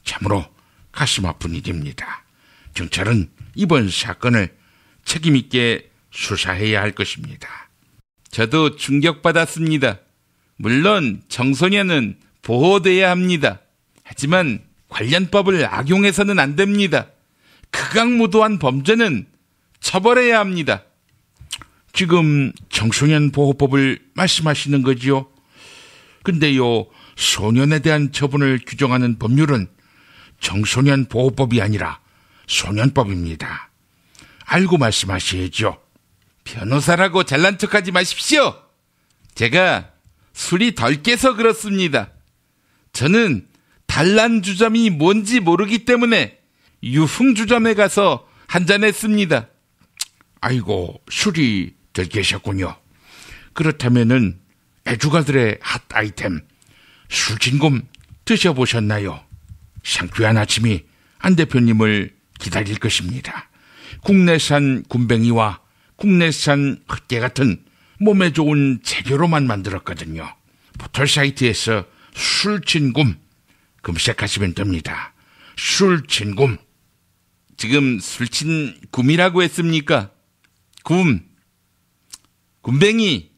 참으로 가슴 아픈 일입니다. 경찰은 이번 사건을 책임있게 수사해야 할 것입니다. 저도 충격받았습니다. 물론 청소년은 보호돼야 합니다. 하지만 관련법을 악용해서는 안 됩니다. 극악무도한 범죄는 처벌해야 합니다. 지금 청소년 보호법을 말씀하시는 거지요? 근데요, 소년에 대한 처분을 규정하는 법률은 청소년 보호법이 아니라 소년법입니다. 알고 말씀하셔야죠. 변호사라고 잘난 척하지 마십시오. 제가 술이 덜 깨서 그렇습니다. 저는 단란주점이 뭔지 모르기 때문에 유흥주점에 가서 한잔했습니다. 아이고, 술이 덜 깨셨군요. 그렇다면은 애주가들의 핫 아이템 술진곰 드셔보셨나요? 상쾌한 아침이 안 대표님을 기다릴 것입니다. 국내산 굼벵이와 국내산 흑개 같은 몸에 좋은 재료로만 만들었거든요. 포털 사이트에서 술진곰 검색하시면 됩니다. 술진곰. 지금 술친굼이라고 했습니까? 굼벵이.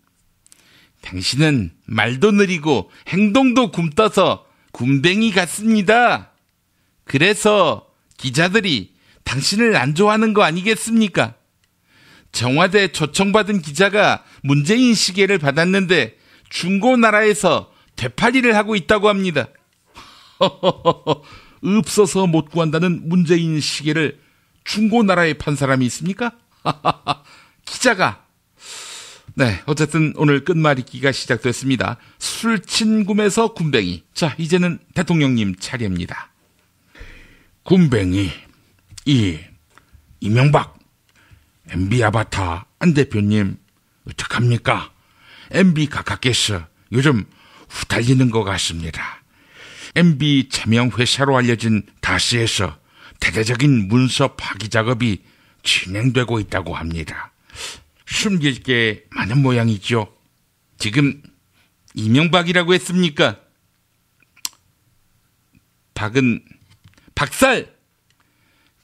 당신은 말도 느리고 행동도 굼떠서 굼벵이 같습니다. 그래서 기자들이 당신을 안 좋아하는 거 아니겠습니까? 청와대 초청받은 기자가 문재인 시계를 받았는데 중고나라에서 되팔이를 하고 있다고 합니다. 없어서 못 구한다는 문재인 시계를 중고나라에 판 사람이 있습니까? 기자가. 네, 어쨌든 오늘 끝말잇기가 시작됐습니다. 술친굼에서 굼벵이. 자, 이제는 대통령님 차례입니다. 굼벵이. 이명박 MB 아바타 안 대표님 어떡합니까? MB 각하께서 요즘 후달리는 것 같습니다. MB 차명 회사로 알려진 다스에서 대대적인 문서 파기 작업이 진행되고 있다고 합니다. 숨길 게 많은 모양이죠. 지금 이명박이라고 했습니까? 박은 박살!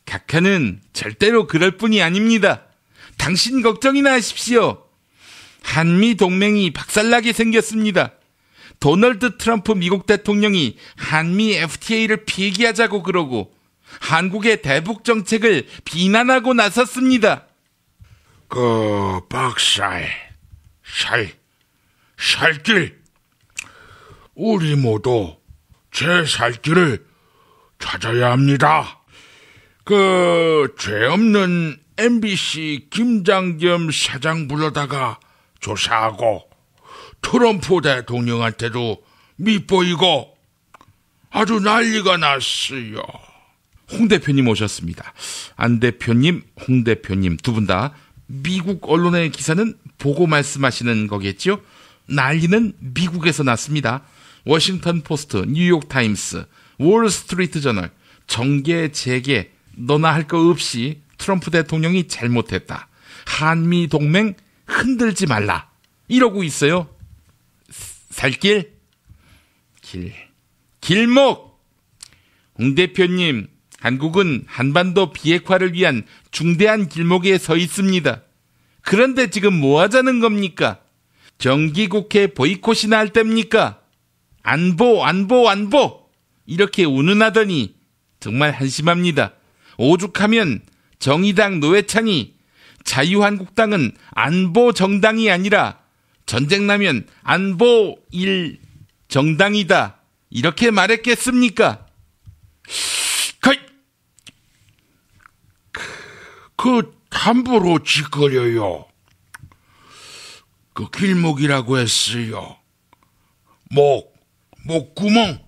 각하는 절대로 그럴 뿐이 아닙니다. 당신 걱정이나 하십시오. 한미 동맹이 박살나게 생겼습니다. 도널드 트럼프 미국 대통령이 한미 FTA를 폐기하자고 그러고 한국의 대북 정책을 비난하고 나섰습니다. 박살, 살길. 우리 모두 제 살길을 찾아야 합니다. 죄 없는 MBC 김장겸 사장 불러다가 조사하고 트럼프 대통령한테도 밉보이고 아주 난리가 났어요. 홍 대표님 오셨습니다. 안 대표님, 홍 대표님 두 분 다 미국 언론의 기사는 보고 말씀하시는 거겠죠? 난리는 미국에서 났습니다. 워싱턴 포스트, 뉴욕 타임스, 월스트리트 저널, 정계, 재계, 너나 할 거 없이 트럼프 대통령이 잘못했다. 한미 동맹 흔들지 말라. 이러고 있어요. 살길? 길목! 홍 대표님, 한국은 한반도 비핵화를 위한 중대한 길목에 서 있습니다. 그런데 지금 뭐 하자는 겁니까? 정기국회 보이콧이나 할 때입니까? 안보 이렇게 운운하더니 정말 한심합니다. 오죽하면 정의당 노회찬이 자유한국당은 안보 정당이 아니라 전쟁 나면 안보 일 정당이다 이렇게 말했겠습니까? 함부로 짓거려요. 길목이라고 했어요. 목구멍.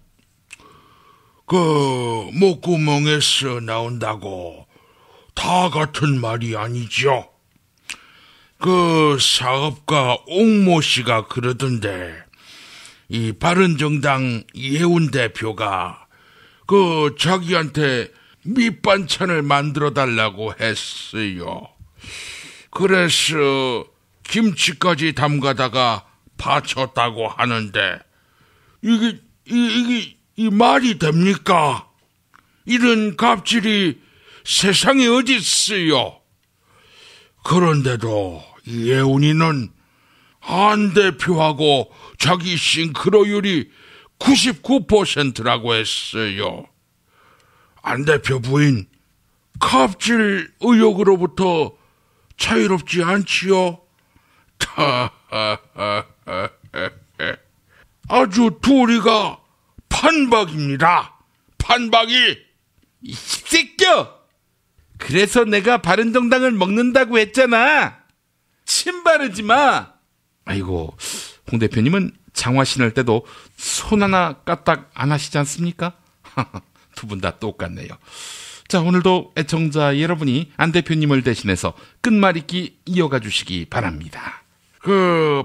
목구멍에서 나온다고 다 같은 말이 아니죠. 사업가 옥모 씨가 그러던데, 이 바른정당 이해운 대표가 자기한테 밑반찬을 만들어 달라고 했어요. 그래서 김치까지 담가다가 바쳤다고 하는데, 이 말이 됩니까? 이런 갑질이 세상에 어디 있어요? 그런데도 이혜훈이는 안 대표하고 자기 싱크로율이 99%라고 했어요. 안 대표 부인, 갑질 의혹으로부터 자유롭지 않지요? 아주 둘이가 판박입니다. 판박이. 이 새끼야! 그래서 내가 바른정당을 먹는다고 했잖아. 침 바르지 마. 아이고, 홍 대표님은 장화 신을 때도 손 하나 까딱 안 하시지 않습니까? 두 분 다 똑같네요. 자, 오늘도 애청자 여러분이 안 대표님을 대신해서 끝말잇기 이어가 주시기 바랍니다.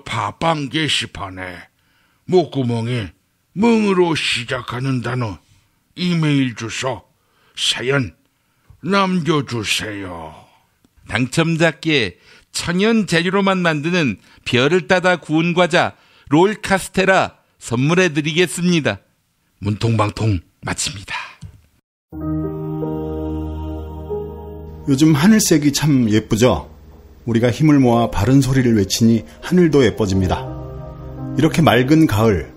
팟빵 게시판에 목구멍에 멍으로 시작하는 단어, 이메일 주소, 사연 남겨주세요. 당첨자께 천연 재료로만 만드는 별을 따다 구운 과자 롤 카스테라 선물해 드리겠습니다. 문통방통 마칩니다. 요즘 하늘색이 참 예쁘죠? 우리가 힘을 모아 바른 소리를 외치니 하늘도 예뻐집니다. 이렇게 맑은 가을,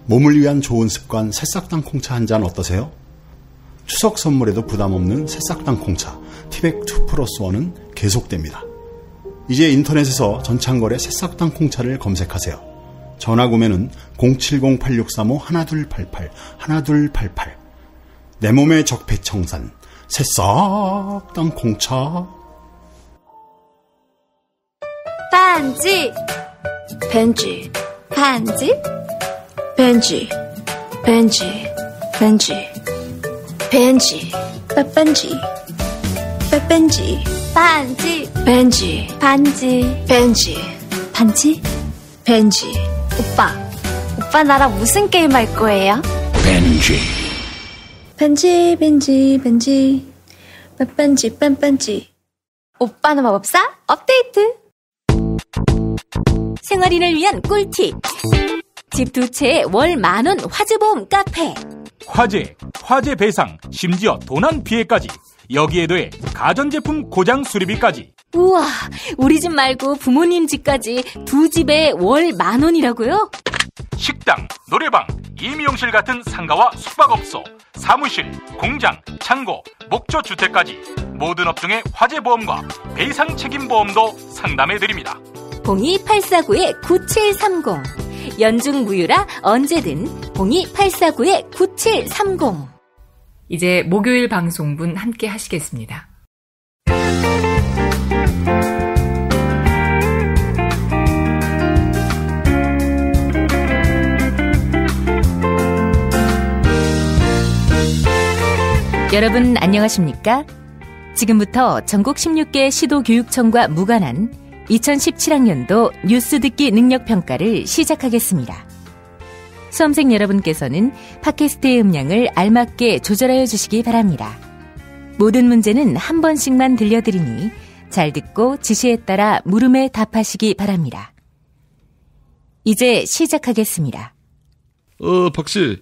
몸을 위한 좋은 습관 새싹당 콩차 한 잔 어떠세요? 추석 선물에도 부담 없는 새싹당 콩차 티백 2+1은 계속됩니다. 이제 인터넷에서 전창걸의 새싹당 콩차를 검색하세요. 전화 구매는 070-8635-1288 1288. 내 몸의 적폐청산 새싹당 콩차. 반지 벤지 반지 벤지 벤지 벤지 벤지 빠빤지 빠빤지 반지 벤지 반지 벤지 반지 벤지. 오빠 나랑 무슨 게임 할 거예요? 벤지. 벤지. 빤빤지. 오빠는 마법사 업데이트. 생활인을 위한 꿀팁. 집 두 채에 월 10,000원 화재보험 카페. 화재 배상, 심지어 도난 피해까지. 여기에 더해 가전제품 고장 수리비까지. 우와, 우리 집 말고 부모님 집까지 두 집에 월 10,000원이라고요? 식당, 노래방, 임용실 같은 상가와 숙박업소, 사무실, 공장, 창고, 목조주택까지 모든 업종의 화재보험과 배상 책임보험도 상담해드립니다. 02849-9730. 연중 무휴라 언제든 02849-9730. 이제 목요일 방송분 함께 하시겠습니다. 여러분 안녕하십니까? 지금부터 전국 16개 시도교육청과 무관한 2017학년도 뉴스 듣기 능력평가를 시작하겠습니다. 수험생 여러분께서는 팟캐스트의 음량을 알맞게 조절하여 주시기 바랍니다. 모든 문제는 한 번씩만 들려드리니 잘 듣고 지시에 따라 물음에 답하시기 바랍니다. 이제 시작하겠습니다. 박씨,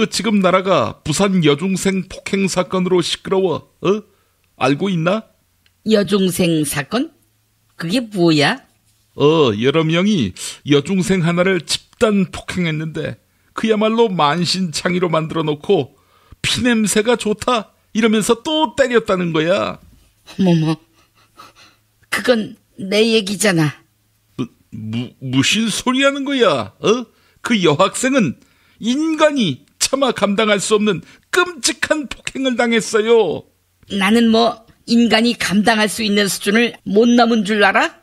지금 나라가 부산 여중생 폭행 사건으로 시끄러워. 알고 있나? 여중생 사건? 그게 뭐야? 여러 명이 여중생 하나를 집단 폭행했는데 그야말로 만신창이로 만들어 놓고 피냄새가 좋다 이러면서 또 때렸다는 거야. 어머머, 그건 내 얘기잖아. 무슨 소리 하는 거야? 그 여학생은 인간이 차마 감당할 수 없는 끔찍한 폭행을 당했어요. 나는 뭐 인간이 감당할 수 있는 수준을 못 넘은 줄 알아?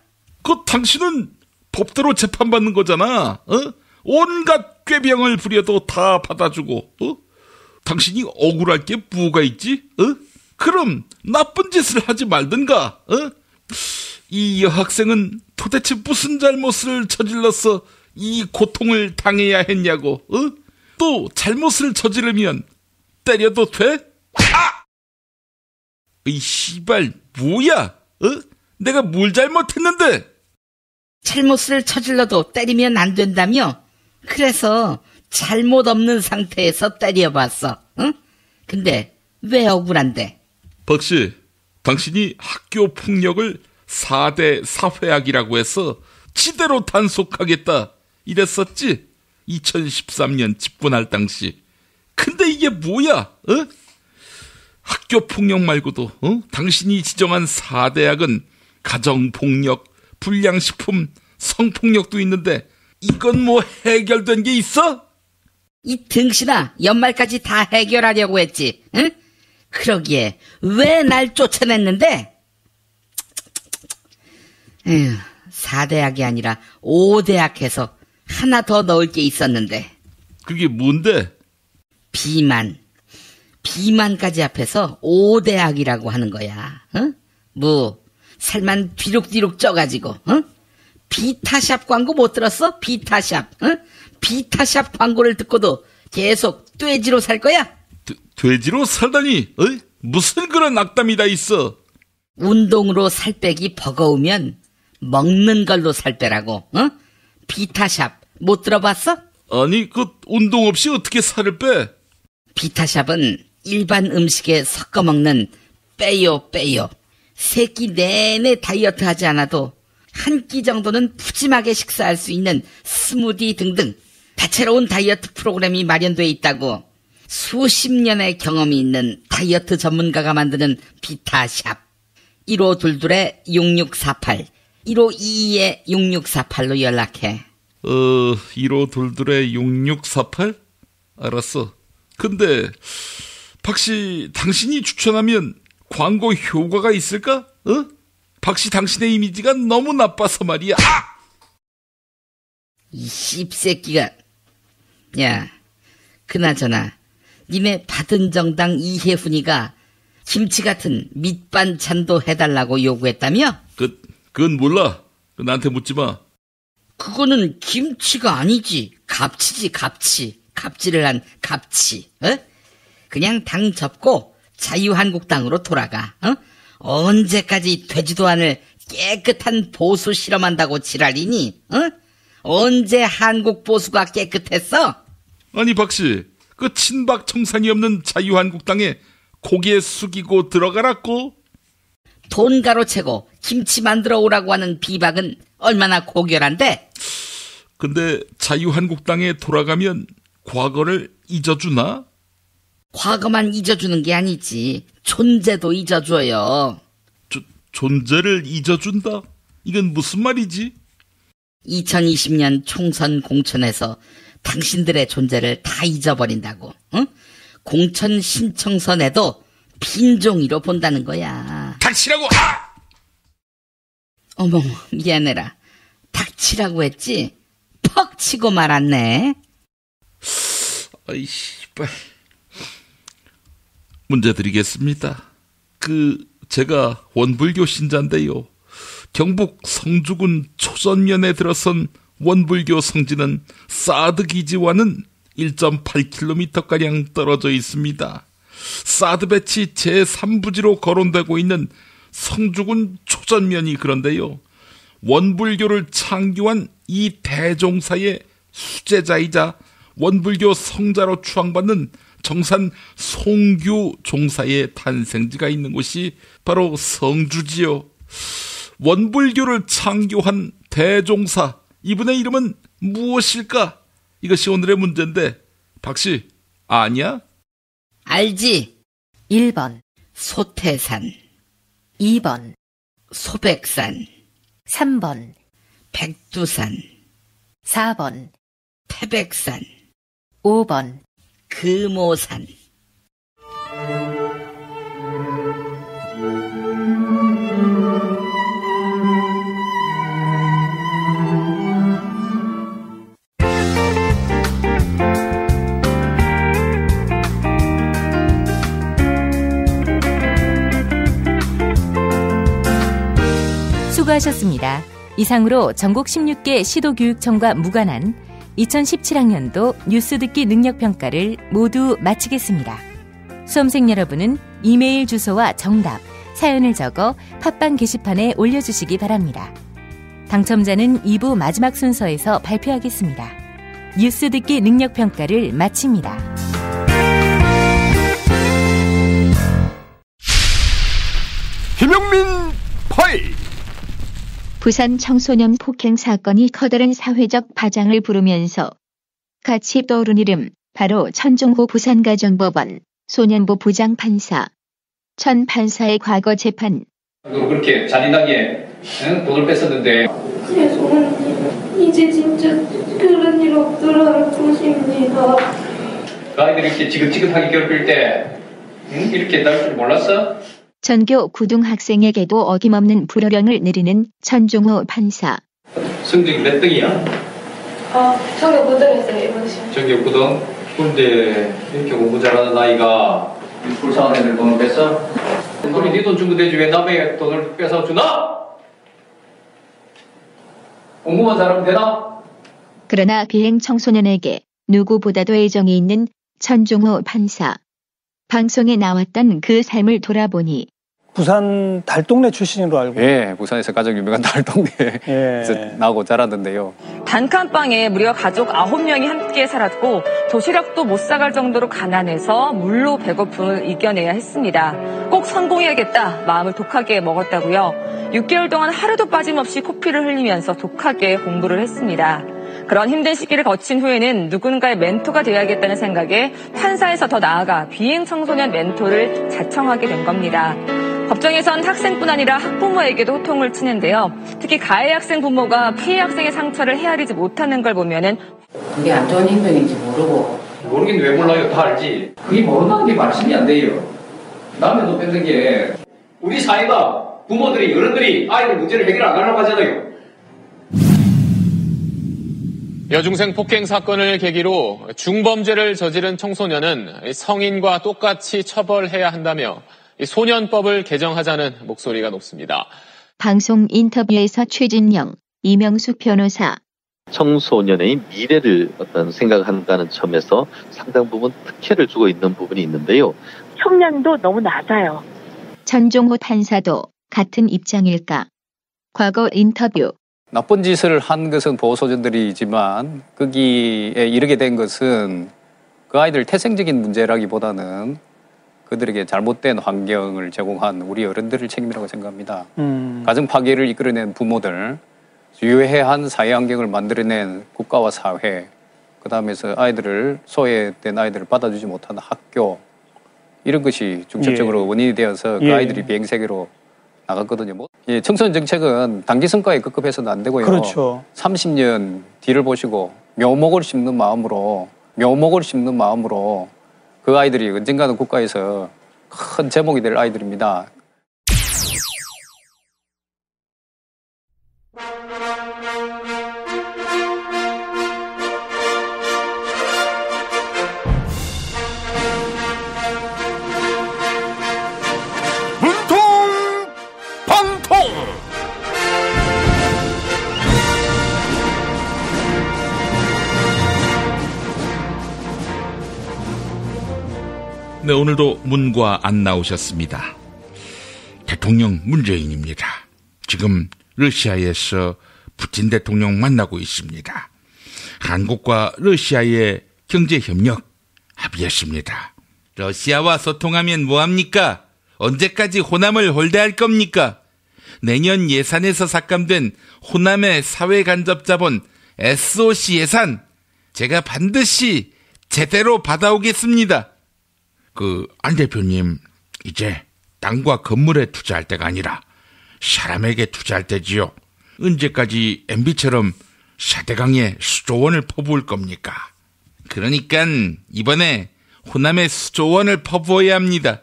당신은 법대로 재판받는 거잖아. 온갖 꾀병을 부려도 다 받아주고. 당신이 억울할 게 뭐가 있지? 그럼 나쁜 짓을 하지 말든가. 이 여학생은 도대체 무슨 잘못을 저질러서 이 고통을 당해야 했냐고. 또 잘못을 저지르면 때려도 돼? 이 씨발 뭐야? 내가 뭘 잘못했는데? 잘못을 저질러도 때리면 안 된다며? 그래서 잘못 없는 상태에서 때려봤어. 근데 왜 억울한데? 박씨, 당신이 학교 폭력을 4대 사회악이라고 해서 지대로 단속하겠다 이랬었지? 2013년 집권할 당시. 근데 이게 뭐야? 학교 폭력 말고도 당신이 지정한 4대악은 가정폭력, 불량식품, 성폭력도 있는데 이건 뭐 해결된 게 있어? 이 등신아, 연말까지 다 해결하려고 했지. 응? 그러기에 왜 날 쫓아냈는데? 4대악이 아니라 5대악해서 하나 더 넣을 게 있었는데. 그게 뭔데? 비만까지 합해서 5대악이라고 하는 거야. 뭐 살만 뒤룩뒤룩 쪄가지고. 비타샵 광고 못 들었어? 비타샵. 비타샵 광고를 듣고도 계속 돼지로 살 거야? 돼지로 살다니? 무슨 그런 악담이 다 있어? 운동으로 살 빼기 버거우면 먹는 걸로 살 빼라고. 비타샵 못 들어봤어? 아니, 운동 없이 어떻게 살을 빼? 비타샵은 일반 음식에 섞어 먹는 빼요. 세끼 내내 다이어트 하지 않아도 한 끼 정도는 푸짐하게 식사할 수 있는 스무디 등등 다채로운 다이어트 프로그램이 마련돼 있다고. 수십 년의 경험이 있는 다이어트 전문가가 만드는 비타샵. 1522-6648 1522-6648로 연락해. 1522-6648? 알았어. 근데 박씨, 당신이 추천하면 광고 효과가 있을까? 박씨, 당신의 이미지가 너무 나빠서 말이야. 이 씹새끼가. 야, 그나저나 니네 받은 정당 이혜훈이가 김치 같은 밑반찬도 해달라고 요구했다며? 그건 몰라. 나한테 묻지 마. 그거는 김치가 아니지. 갑치지, 갑치. 갑질을 한 갑치. 어? 그냥 당 접고 자유한국당으로 돌아가. 어? 언제까지 되지도 않을 깨끗한 보수 실험한다고 지랄이니? 어? 언제 한국 보수가 깨끗했어? 아니 박씨, 그 친박 청산이 없는 자유한국당에 고개 숙이고 들어가라고? 돈 가로채고 김치 만들어 오라고 하는 비박은 얼마나 고결한데? 근데 자유한국당에 돌아가면 과거를 잊어주나? 과거만 잊어주는 게 아니지. 존재도 잊어줘요. 존재를 잊어준다? 이건 무슨 말이지? 2020년 총선 공천에서 당신들의 존재를 다 잊어버린다고. 응? 공천 신청선에도 빈종이로 본다는 거야. 닥치라고! 어머, 미안해라. 닥치라고 했지? 퍽 치고 말았네. 아이 씨발. 문제 드리겠습니다. 제가 원불교 신자인데요. 경북 성주군 초전면에 들어선 원불교 성지는 사드 기지와는 1.8km가량 떨어져 있습니다. 사드 배치 제3부지로 거론되고 있는 성주군 초전면이 그런데요. 원불교를 창교한 이 대종사의 수제자이자 원불교 성자로 추앙받는 정산 송규 종사의 탄생지가 있는 곳이 바로 성주지요. 원불교를 창교한 대종사, 이분의 이름은 무엇일까? 이것이 오늘의 문제인데 박씨 아냐? 알지. 1번 소태산, 2번 소백산, 3번 백두산, 4번 태백산, 5번 금오산. 수고하셨습니다. 이상으로 전국 16개 시도교육청과 무관한 2017학년도 뉴스 듣기 능력평가를 모두 마치겠습니다. 수험생 여러분은 이메일 주소와 정답, 사연을 적어 팟빵 게시판에 올려주시기 바랍니다. 당첨자는 2부 마지막 순서에서 발표하겠습니다. 뉴스 듣기 능력평가를 마칩니다. 김용민 파일. 부산 청소년 폭행 사건이 커다란 사회적 파장을 부르면서 같이 떠오른 이름, 바로 천종호 부산가정법원 소년부 부장판사. 천 판사의 과거 재판. 그렇게 잔인하게 돈을 뺐었는데. 죄송합니다. 이제 진짜 그런 일 없더라고 싶습니다. 그 아이들이 이렇게 지긋지긋하게 괴롭힐 때 이렇게 날 줄 몰랐어? 전교 고등학생에게도 어김없는 불호령을 내리는 천종호 판사. 성적이 몇 등이야? 전교 9등했어요, 이번 시험. 전교 9등? 근데 이렇게 공부 잘하는 아이가 불쌍한 애들 돈을 뺐어? 우리 네 돈 주면 되지 왜 남의 돈을 뺏어 주나? 공부만 잘하면 되나? 그러나 비행 청소년에게 누구보다도 애정이 있는 천종호 판사. 방송에 나왔던 그 삶을 돌아보니 부산 달동네 출신으로 알고. 예, 부산에서 가장 유명한 달동네에서 나고 자랐는데요. 단칸방에 무려 가족 9명이 함께 살았고 도시락도 못 사갈 정도로 가난해서 물로 배고픔을 이겨내야 했습니다. 꼭 성공해야겠다 마음을 독하게 먹었다고요. 6개월 동안 하루도 빠짐없이 코피를 흘리면서 독하게 공부를 했습니다. 그런 힘든 시기를 거친 후에는 누군가의 멘토가 되어야겠다는 생각에 판사에서 더 나아가 비행 청소년 멘토를 자청하게 된 겁니다. 법정에선 학생뿐 아니라 학부모에게도 호통을 치는데요. 특히 가해 학생 부모가 피해 학생의 상처를 헤아리지 못하는 걸 보면은 그게 안 좋은 행동인지 모르고. 모르긴 왜 몰라요. 다 알지. 그게 모른다는 게 말씀이 안 돼요. 남의 돈 뺏는 게 우리 사회가 부모들이 어른들이 아이들 문제를 해결 안 하려고 하잖아요. 여중생 폭행 사건을 계기로 중범죄를 저지른 청소년은 성인과 똑같이 처벌해야 한다며 소년법을 개정하자는 목소리가 높습니다. 방송 인터뷰에서 최진영, 이명숙 변호사, 청소년의 미래를 어떤 생각한다는 점에서 상당 부분 특혜를 주고 있는 부분이 있는데요. 총량도 너무 낮아요. 전종호 판사도 같은 입장일까? 과거 인터뷰. 나쁜 짓을 한 것은 보호소년들이지만 거기에 이르게 된 것은 그 아이들 태생적인 문제라기보다는 그들에게 잘못된 환경을 제공한 우리 어른들의 책임이라고 생각합니다. 가정 파괴를 이끌어낸 부모들, 유해한 사회 환경을 만들어낸 국가와 사회, 그다음에서 소외된 아이들을 받아주지 못하는 학교, 이런 것이 중첩적으로 원인이 되어서 그 아이들이 비행세계로 나갔거든요. 청소년 정책은 단기 성과에 급급해서는 안 되고요. 그렇죠. 30년 뒤를 보시고 묘목을 심는 마음으로 그 아이들이 언젠가는 국가에서 큰 제목이 될 아이들입니다. 네, 오늘도 문과 안 나오셨습니다. 대통령 문재인입니다. 지금 러시아에서 푸틴 대통령 만나고 있습니다. 한국과 러시아의 경제협력 합의했습니다. 러시아와 소통하면 뭐합니까? 언제까지 호남을 홀대할 겁니까? 내년 예산에서 삭감된 호남의 사회간접자본 SOC 예산 제가 반드시 제대로 받아오겠습니다. 안 대표님, 이제 땅과 건물에 투자할 때가 아니라 사람에게 투자할 때지요. 언제까지 MB처럼 4대강에 수조원을 퍼부을 겁니까? 그러니깐 이번에 호남에 수조원을 퍼부어야 합니다.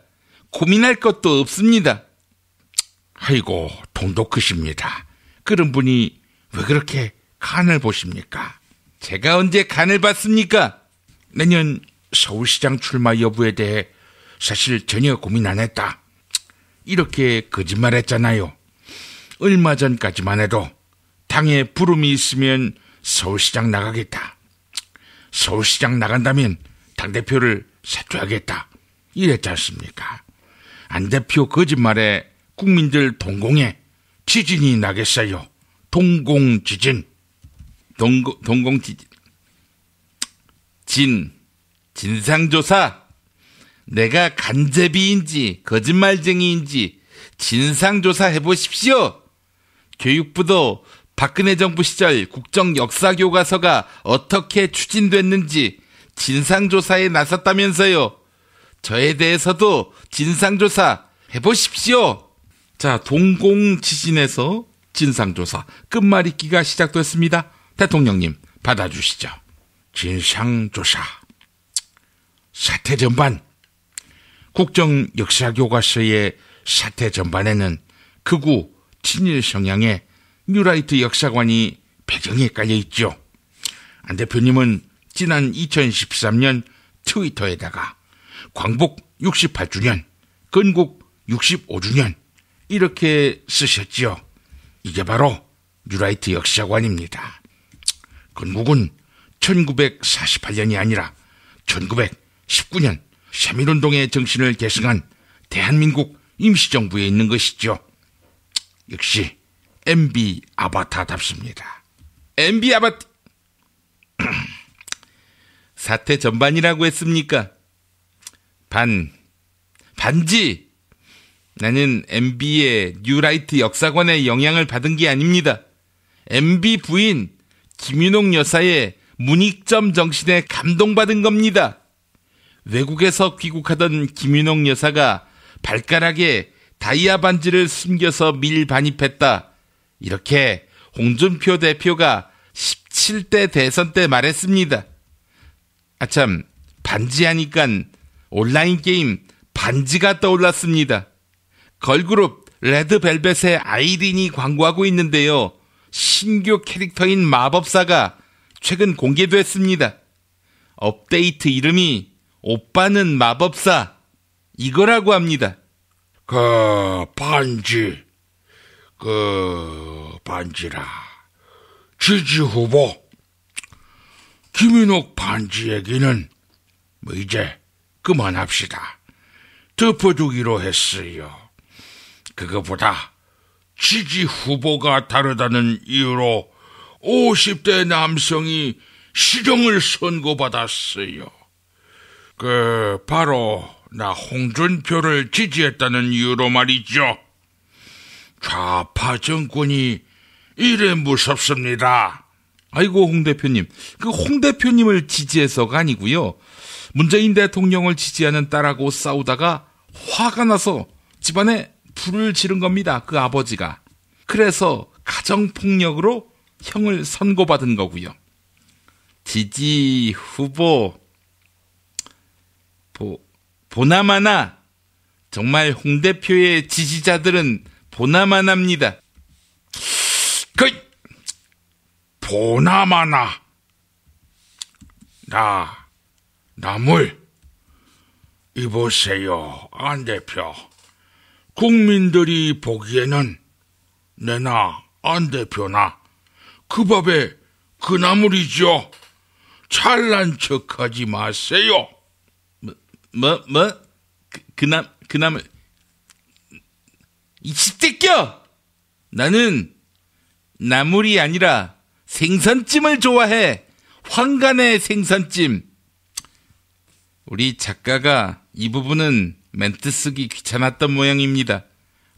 고민할 것도 없습니다. 아이고, 돈도 크십니다. 그런 분이 왜 그렇게 간을 보십니까? 제가 언제 간을 봤습니까? 내년 서울시장 출마 여부에 대해 사실 전혀 고민 안 했다. 이렇게 거짓말했잖아요. 얼마 전까지만 해도 당에 부름이 있으면 서울시장 나가겠다. 서울시장 나간다면 당대표를 사퇴하겠다. 이랬지 않습니까? 안 대표 거짓말에 국민들 동공에 지진이 나겠어요. 동공지진. 동공지진. 진상조사. 내가 간제비인지 거짓말쟁이인지 진상조사 해보십시오. 교육부도 박근혜 정부 시절 국정역사교과서가 어떻게 추진됐는지 진상조사에 나섰다면서요. 저에 대해서도 진상조사 해보십시오. 자, 동공지진에서 진상조사 끝말잇기가 시작됐습니다. 대통령님 받아주시죠. 진상조사. 사태 전반. 국정역사교과서의 사태 전반에는 극우 친일 성향의 뉴라이트 역사관이 배경에 깔려있죠. 안 대표님은 지난 2013년 트위터에다가 광복 68주년, 건국 65주년 이렇게 쓰셨죠. 이게 바로 뉴라이트 역사관입니다. 건국은 1948년이 아니라 1919년 3.1운동의 정신을 계승한 대한민국 임시정부에 있는 것이죠. 역시 MB 아바타답습니다. MB 아바타. 사태 전반이라고 했습니까? 반지. 나는 MB의 뉴라이트 역사관의 영향을 받은 게 아닙니다. MB 부인 김윤옥 여사의 문익점 정신에 감동받은 겁니다. 외국에서 귀국하던 김윤옥 여사가 발가락에 다이아 반지를 숨겨서 밀반입했다. 이렇게 홍준표 대표가 17대 대선 때 말했습니다. 아참, 반지 하니깐 온라인 게임 반지가 떠올랐습니다. 걸그룹 레드벨벳의 아이린이 광고하고 있는데요. 신규 캐릭터인 마법사가 최근 공개됐습니다. 업데이트 이름이 오빠는 마법사 이거라고 합니다. 반지라. 지지 후보 김인옥 반지 얘기는 이제 그만합시다. 덮어두기로 했어요. 그거보다 지지 후보가 다르다는 이유로 50대 남성이 실형을 선고받았어요. 바로 나 홍준표를 지지했다는 이유로 말이죠. 좌파 정권이 이래 무섭습니다. 아이고, 홍 대표님. 홍 대표님을 지지해서가 아니고요. 문재인 대통령을 지지하는 딸하고 싸우다가 화가 나서 집안에 불을 지른 겁니다. 그 아버지가. 그래서 가정폭력으로 형을 선고받은 거고요. 지지 후보 보나마나 정말 홍 대표의 지지자들은 보나마나입니다. 보나마나 나물 이보세요, 안 대표. 국민들이 보기에는 내나 안 대표나 그 밥에 그 나물이죠. 잘난 척하지 마세요. 그 나물. 이 십대껴! 나는 나물이 아니라 생선찜을 좋아해. 황간의 생선찜. 우리 작가가 이 부분은 멘트 쓰기 귀찮았던 모양입니다.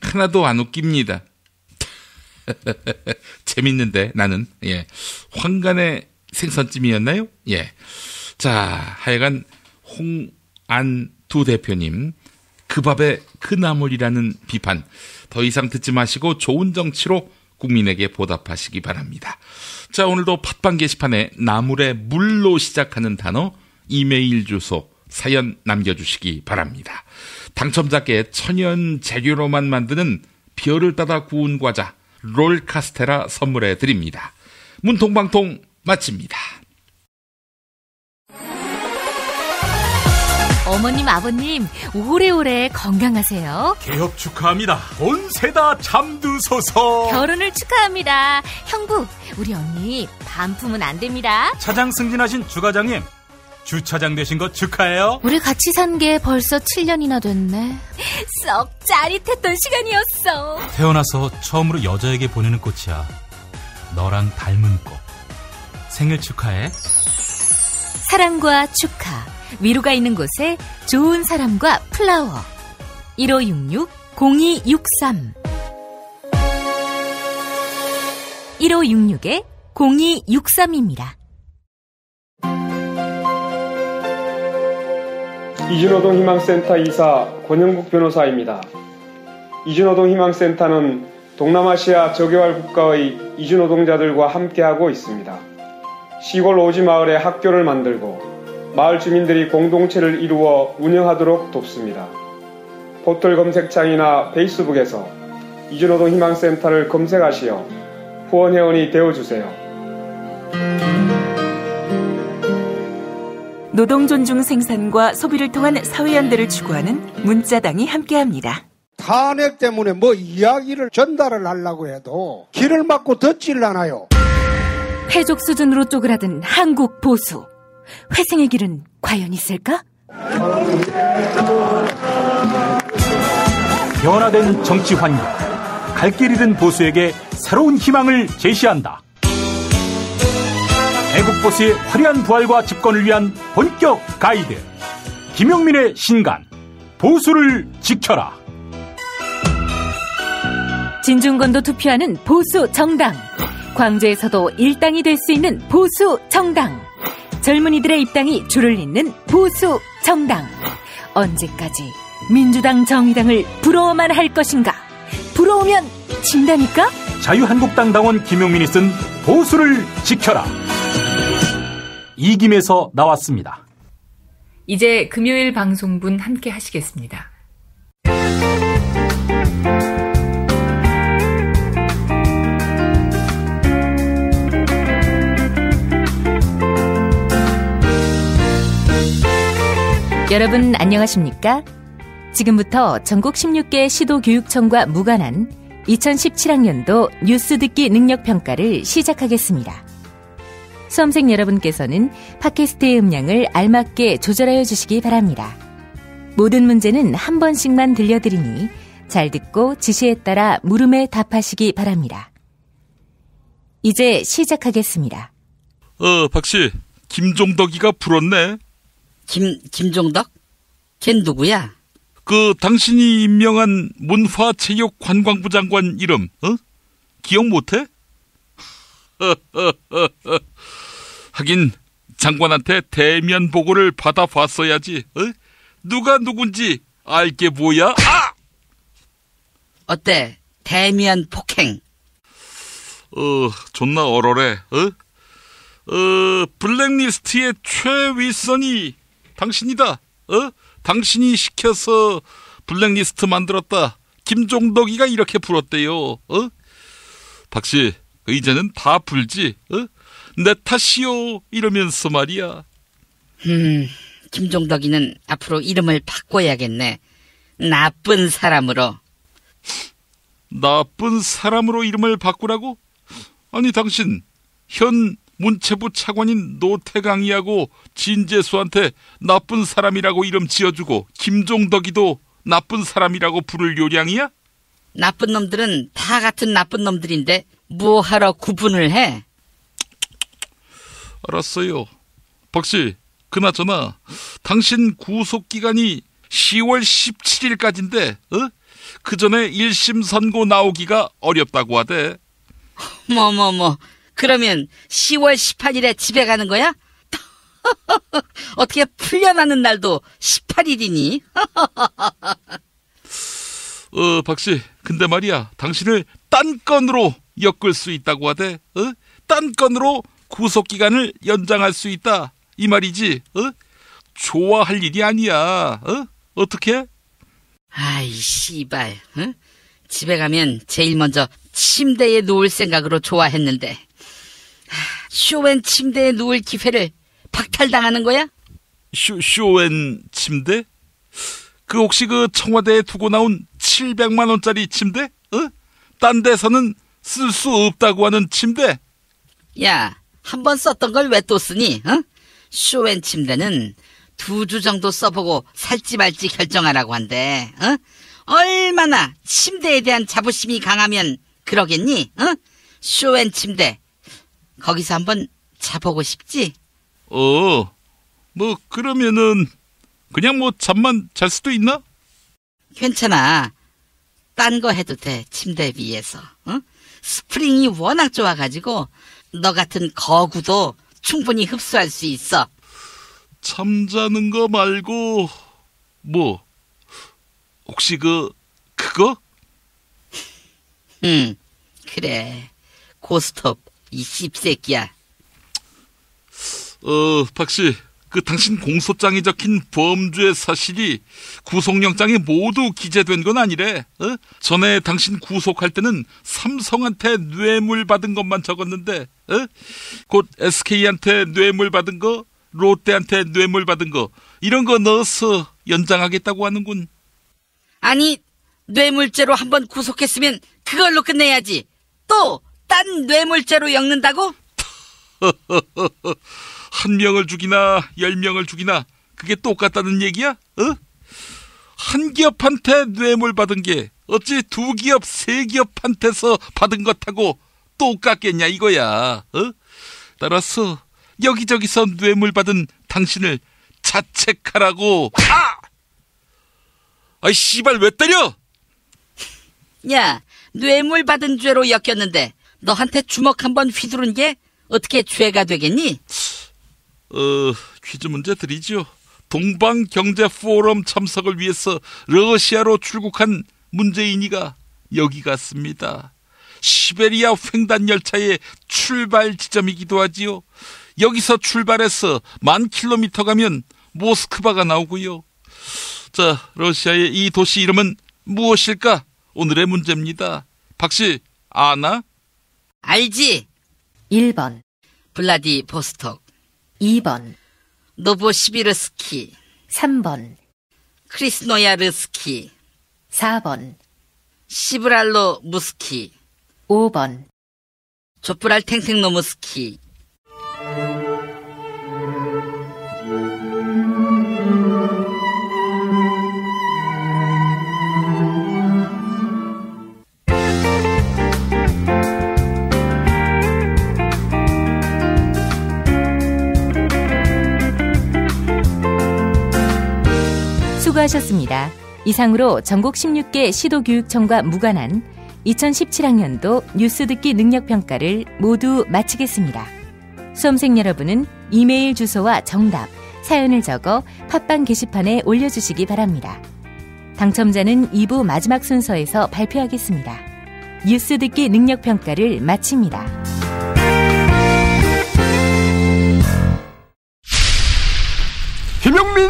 하나도 안 웃깁니다. 재밌는데 나는. 예. 황간의 생선찜이었나요? 예. 자, 하여간 홍안두 대표님, 그 밥에 그 나물이라는 비판 더 이상 듣지 마시고 좋은 정치로 국민에게 보답하시기 바랍니다. 자, 오늘도 팟빵 게시판에 나물의 물로 시작하는 단어, 이메일 주소, 사연 남겨주시기 바랍니다. 당첨자께 천연 재료로만 만드는 별을 따다 구운 과자 롤 카스테라 선물해 드립니다. 문통방통 마칩니다. 어머님, 아버님, 오래오래 건강하세요. 개업 축하합니다. 온세 다 잠드소서. 결혼을 축하합니다. 형부, 우리 언니 반품은 안 됩니다. 차장 승진하신 주과장님, 주차장 되신 거 축하해요. 우리 같이 산 게 벌써 7년이나 됐네. 썩 짜릿했던 시간이었어. 태어나서 처음으로 여자에게 보내는 꽃이야. 너랑 닮은 꽃. 생일 축하해. 사랑과 축하, 위로가 있는 곳에 좋은 사람과 플라워. 1566-0263 1566-0263입니다. 이주노동 희망센터 이사 권영국 변호사입니다. 이주노동 희망센터는 동남아시아 저개발 국가의 이주노동자들과 함께하고 있습니다. 시골 오지 마을에 학교를 만들고 마을 주민들이 공동체를 이루어 운영하도록 돕습니다. 포털 검색창이나 페이스북에서 이주노동 희망센터를 검색하시어 후원회원이 되어주세요. 노동 존중 생산과 소비를 통한 사회연대를 추구하는 문자당이 함께합니다. 탄핵 때문에 이야기를 전달을 하려고 해도 길을 막고 듣질 않아요. 회족 수준으로 쪼그라든 한국 보수. 회생의 길은 과연 있을까? 변화된 정치 환경, 갈 길 잃은 보수에게 새로운 희망을 제시한다. 애국보수의 화려한 부활과 집권을 위한 본격 가이드, 김용민의 신간, 보수를 지켜라. 진중권도 투표하는 보수 정당, 광주에서도 일당이 될 수 있는 보수 정당, 젊은이들의 입당이 줄을 잇는 보수 정당. 언제까지 민주당 정의당을 부러워만 할 것인가? 부러우면 진다니까? 자유한국당 당원 김용민이 쓴 보수를 지켜라. 이김에서 나왔습니다. 이제 금요일 방송분 함께 하시겠습니다. 여러분 안녕하십니까? 지금부터 전국 16개 시도교육청과 무관한 2017학년도 뉴스 듣기 능력평가를 시작하겠습니다. 수험생 여러분께서는 팟캐스트의 음량을 알맞게 조절하여 주시기 바랍니다. 모든 문제는 한 번씩만 들려드리니 잘 듣고 지시에 따라 물음에 답하시기 바랍니다. 이제 시작하겠습니다. 박씨, 김종덕이가 불었네. 김종덕? 걘 누구야? 당신이 임명한 문화체육관광부 장관 이름, 기억 못해? 하긴 장관한테 대면 보고를 받아봤어야지. 누가 누군지 알게 뭐야? 어때? 대면 폭행. 존나 얼얼해. 블랙리스트의 최윗선이 당신이다. 당신이 시켜서 블랙리스트 만들었다. 김종덕이가 이렇게 불었대요. 박씨, 이제는 다 불지. 내 탓이요 이러면서 말이야. 김종덕이는 앞으로 이름을 바꿔야겠네. 나쁜 사람으로. 나쁜 사람으로 이름을 바꾸라고? 아니, 당신 현 문체부 차관인 노태강이하고 진재수한테 나쁜 사람이라고 이름 지어주고 김종덕이도 나쁜 사람이라고 부를 요량이야? 나쁜 놈들은 다 같은 나쁜 놈들인데 뭐하러 구분을 해? 알았어요. 박씨, 그나저나 당신 구속기간이 10월 17일까지인데 그 전에 1심 선고 나오기가 어렵다고 하대. 그러면 10월 18일에 집에 가는 거야? 어떻게 풀려나는 날도 18일이니? 박씨, 근데 말이야, 당신을 딴 건으로 엮을 수 있다고 하대. 딴 건으로 구속기간을 연장할 수 있다, 이 말이지. 좋아할 일이 아니야. 어떻게? 아이 씨발, 집에 가면 제일 먼저 침대에 누울 생각으로 좋아했는데 쇼웬 침대에 누울 기회를 박탈당하는 거야? 쇼웬 침대? 혹시 청와대에 두고 나온 700만 원짜리 침대? 딴 데서는 쓸 수 없다고 하는 침대? 야, 한 번 썼던 걸 왜 또 쓰니? 쇼웬 침대는 2주 정도 써보고 살지 말지 결정하라고 한대. 얼마나 침대에 대한 자부심이 강하면 그러겠니? 쇼웬 침대 거기서 한번 자보고 싶지? 그러면은 그냥 잠만 잘 수도 있나? 괜찮아. 딴 거 해도 돼. 침대 위에서. 스프링이 워낙 좋아가지고 너 같은 거구도 충분히 흡수할 수 있어. 잠자는 거 말고 혹시 그거? 그래. 고스톱 이 씹새끼야. 박씨, 당신 공소장에 적힌 범죄 사실이 구속영장에 모두 기재된 건 아니래. 전에 당신 구속할 때는 삼성한테 뇌물 받은 것만 적었는데, 곧 SK한테 뇌물 받은 거, 롯데한테 뇌물 받은 거, 이런 거 넣어서 연장하겠다고 하는군. 아니, 뇌물죄로 한번 구속했으면 그걸로 끝내야지. 또 딴 뇌물죄로 엮는다고? 한 명을 죽이나 10명을 죽이나 그게 똑같다는 얘기야? 한 기업한테 뇌물 받은 게 어찌 2기업, 3기업한테서 받은 것하고 똑같겠냐 이거야. 따라서 여기저기서 뇌물 받은 당신을 자책하라고. 아이 씨발, 왜 때려? 야, 뇌물 받은 죄로 엮였는데 너한테 주먹 한번 휘두른 게 어떻게 죄가 되겠니? 퀴즈 문제 드리죠. 동방경제포럼 참석을 위해서 러시아로 출국한 문재인이가 여기 갔습니다. 시베리아 횡단 열차의 출발 지점이기도 하지요. 여기서 출발해서 10,000km 가면 모스크바가 나오고요. 자, 러시아의 이 도시 이름은 무엇일까? 오늘의 문제입니다. 박씨, 아나? 알지? 1번 블라디보스톡, 2번 노보시비르스키, 3번 크리스노야르스키, 4번 시브랄로 무스키, 5번 조프랄 탱탱노무스키. 수고하셨습니다. 이상으로 전국 16개 시도교육청과 무관한 2017학년도 뉴스 듣기 능력평가를 모두 마치겠습니다. 수험생 여러분은 이메일 주소와 정답, 사연을 적어 팟빵 게시판에 올려주시기 바랍니다. 당첨자는 2부 마지막 순서에서 발표하겠습니다. 뉴스 듣기 능력평가를 마칩니다. 김용민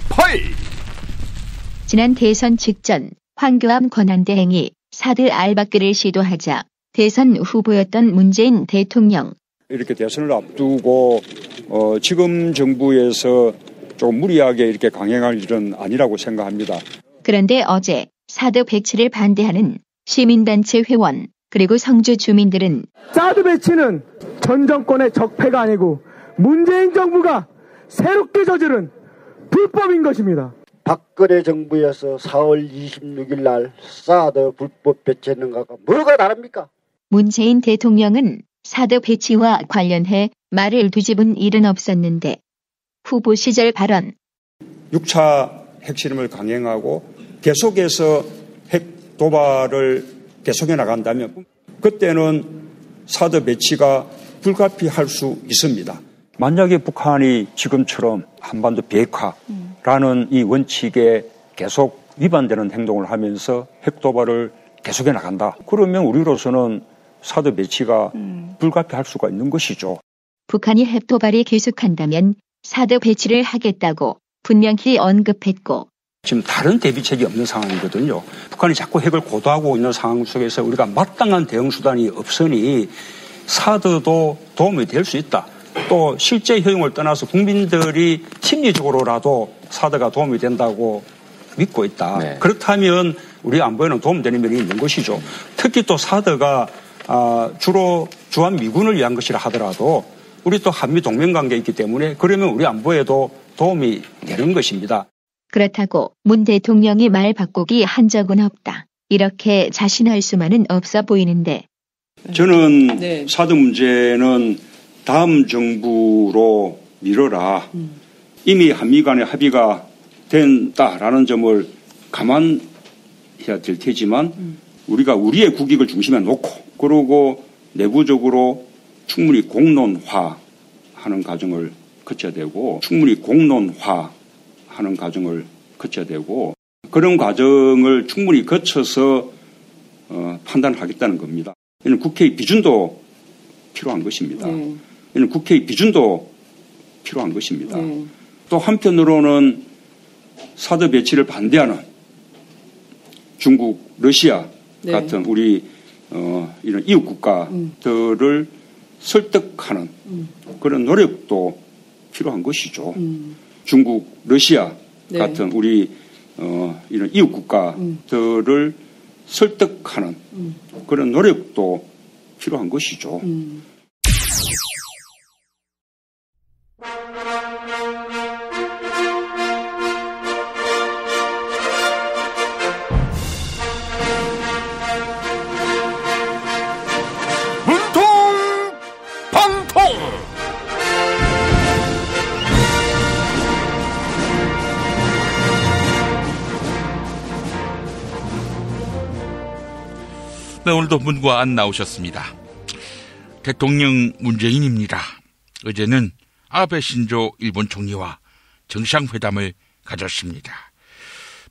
파일. 지난 대선 직전 황교안 권한대행이 사드 알박기를 시도하자 대선 후보였던 문재인 대통령. 이렇게 대선을 앞두고 지금 정부에서 좀 무리하게 이렇게 강행할 일은 아니라고 생각합니다. 그런데 어제 사드 배치를 반대하는 시민단체 회원 그리고 성주 주민들은 사드 배치는 전 정권의 적폐가 아니고 문재인 정부가 새롭게 저지른 불법인 것입니다. 박근혜 정부에서 4월 26일 날 사드 불법 배치했는 것과 뭐가 다릅니까? 문재인 대통령은 사드 배치와 관련해 말을 뒤집은 일은 없었는데 후보 시절 발언 6차 핵실험을 강행하고 계속해서 핵 도발을 계속해 나간다면 그때는 사드 배치가 불가피할 수 있습니다. 만약에 북한이 지금처럼 한반도 비핵화라는 이 원칙에 계속 위반되는 행동을 하면서 핵 도발을 계속해 나간다. 그러면 우리로서는 사드 배치가 불가피할 수가 있는 것이죠. 북한이 핵 도발이 계속한다면 사드 배치를 하겠다고 분명히 언급했고 지금 다른 대비책이 없는 상황이거든요. 북한이 자꾸 핵을 고도하고 있는 상황 속에서 우리가 마땅한 대응 수단이 없으니 사드도 도움이 될 수 있다. 또 실제 효용을 떠나서 국민들이 심리적으로라도 사드가 도움이 된다고 믿고 있다. 네. 그렇다면 우리 안보에는 도움되는 면이 있는 것이죠. 특히 또 사드가 주로 주한미군을 위한 것이라 하더라도 우리 또 한미 동맹관계에 있기 때문에 그러면 우리 안보에도 도움이 되는 것입니다. 그렇다고 문 대통령이 말 바꾸기 한 적은 없다. 이렇게 자신할 수만은 없어 보이는데 저는 사드 문제는 다음 정부로 미뤄라. 이미 한미 간의 합의가 된다라는 점을 감안해야 될 테지만 우리가 우리의 국익을 중심에 놓고 그러고 내부적으로 충분히 공론화하는 과정을 거쳐야 되고 그런 과정을 충분히 거쳐서 판단하겠다는 겁니다. 이는 국회의 비준도 필요한 것입니다. 이는 국회의 비준도 필요한 것입니다. 또 한편으로는 사드 배치를 반대하는 중국, 러시아 같은 우리 이런 이웃 국가들을 설득하는 그런 노력도 필요한 것이죠. 중국, 러시아 같은 우리 이런 이웃 국가들을 설득하는 그런 노력도 필요한 것이죠. 네, 오늘도 문과 안 나오셨습니다. 대통령 문재인입니다. 어제는 아베 신조 일본 총리와 정상회담을 가졌습니다.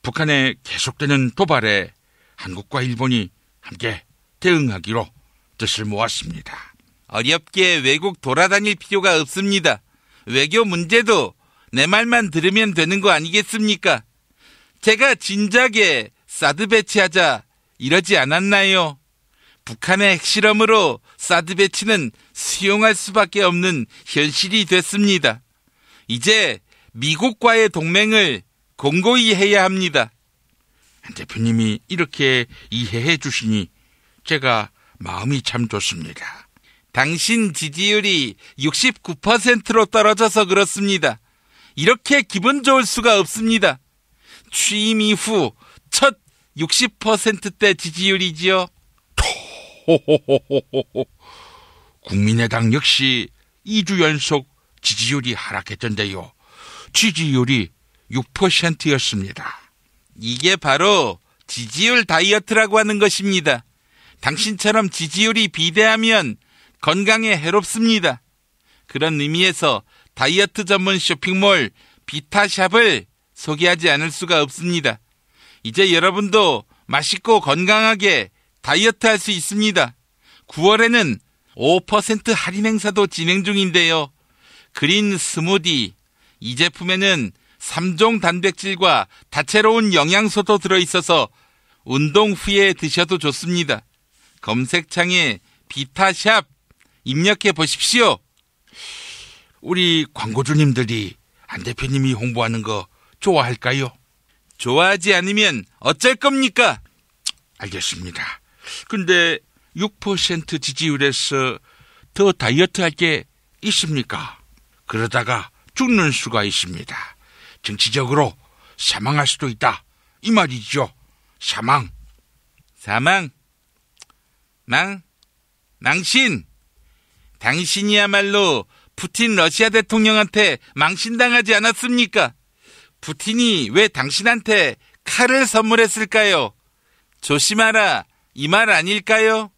북한의 계속되는 도발에 한국과 일본이 함께 대응하기로 뜻을 모았습니다. 어렵게 외국 돌아다닐 필요가 없습니다. 외교 문제도 내 말만 들으면 되는 거 아니겠습니까? 제가 진작에 사드 배치하자 이러지 않았나요? 북한의 핵실험으로 사드 배치는 수용할 수밖에 없는 현실이 됐습니다. 이제 미국과의 동맹을 공고히 해야 합니다. 한 대표님이 이렇게 이해해 주시니 제가 마음이 참 좋습니다. 당신 지지율이 69%로 떨어져서 그렇습니다. 이렇게 기분 좋을 수가 없습니다. 취임 이후 첫 60%대 지지율이지요. 국민의당 역시 2주 연속 지지율이 하락했던데요. 지지율이 6%였습니다. 이게 바로 지지율 다이어트라고 하는 것입니다. 당신처럼 지지율이 비대하면 건강에 해롭습니다. 그런 의미에서 다이어트 전문 쇼핑몰 비타샵을 소개하지 않을 수가 없습니다. 이제 여러분도 맛있고 건강하게 다이어트 할 수 있습니다. 9월에는 5% 할인 행사도 진행 중인데요. 그린 스무디, 이 제품에는 3종 단백질과 다채로운 영양소도 들어있어서 운동 후에 드셔도 좋습니다. 검색창에 비타샵 입력해 보십시오. 우리 광고주님들이 안 대표님이 홍보하는 거 좋아할까요? 좋아하지 않으면 어쩔 겁니까? 알겠습니다. 근데 6% 지지율에서 더 다이어트 할 게 있습니까? 그러다가 죽는 수가 있습니다. 정치적으로 사망할 수도 있다. 이 말이죠. 사망. 망신. 당신이야말로 푸틴 러시아 대통령한테 망신당하지 않았습니까? 푸틴이 왜 당신한테 칼을 선물했을까요? 조심하라, 이 말 아닐까요?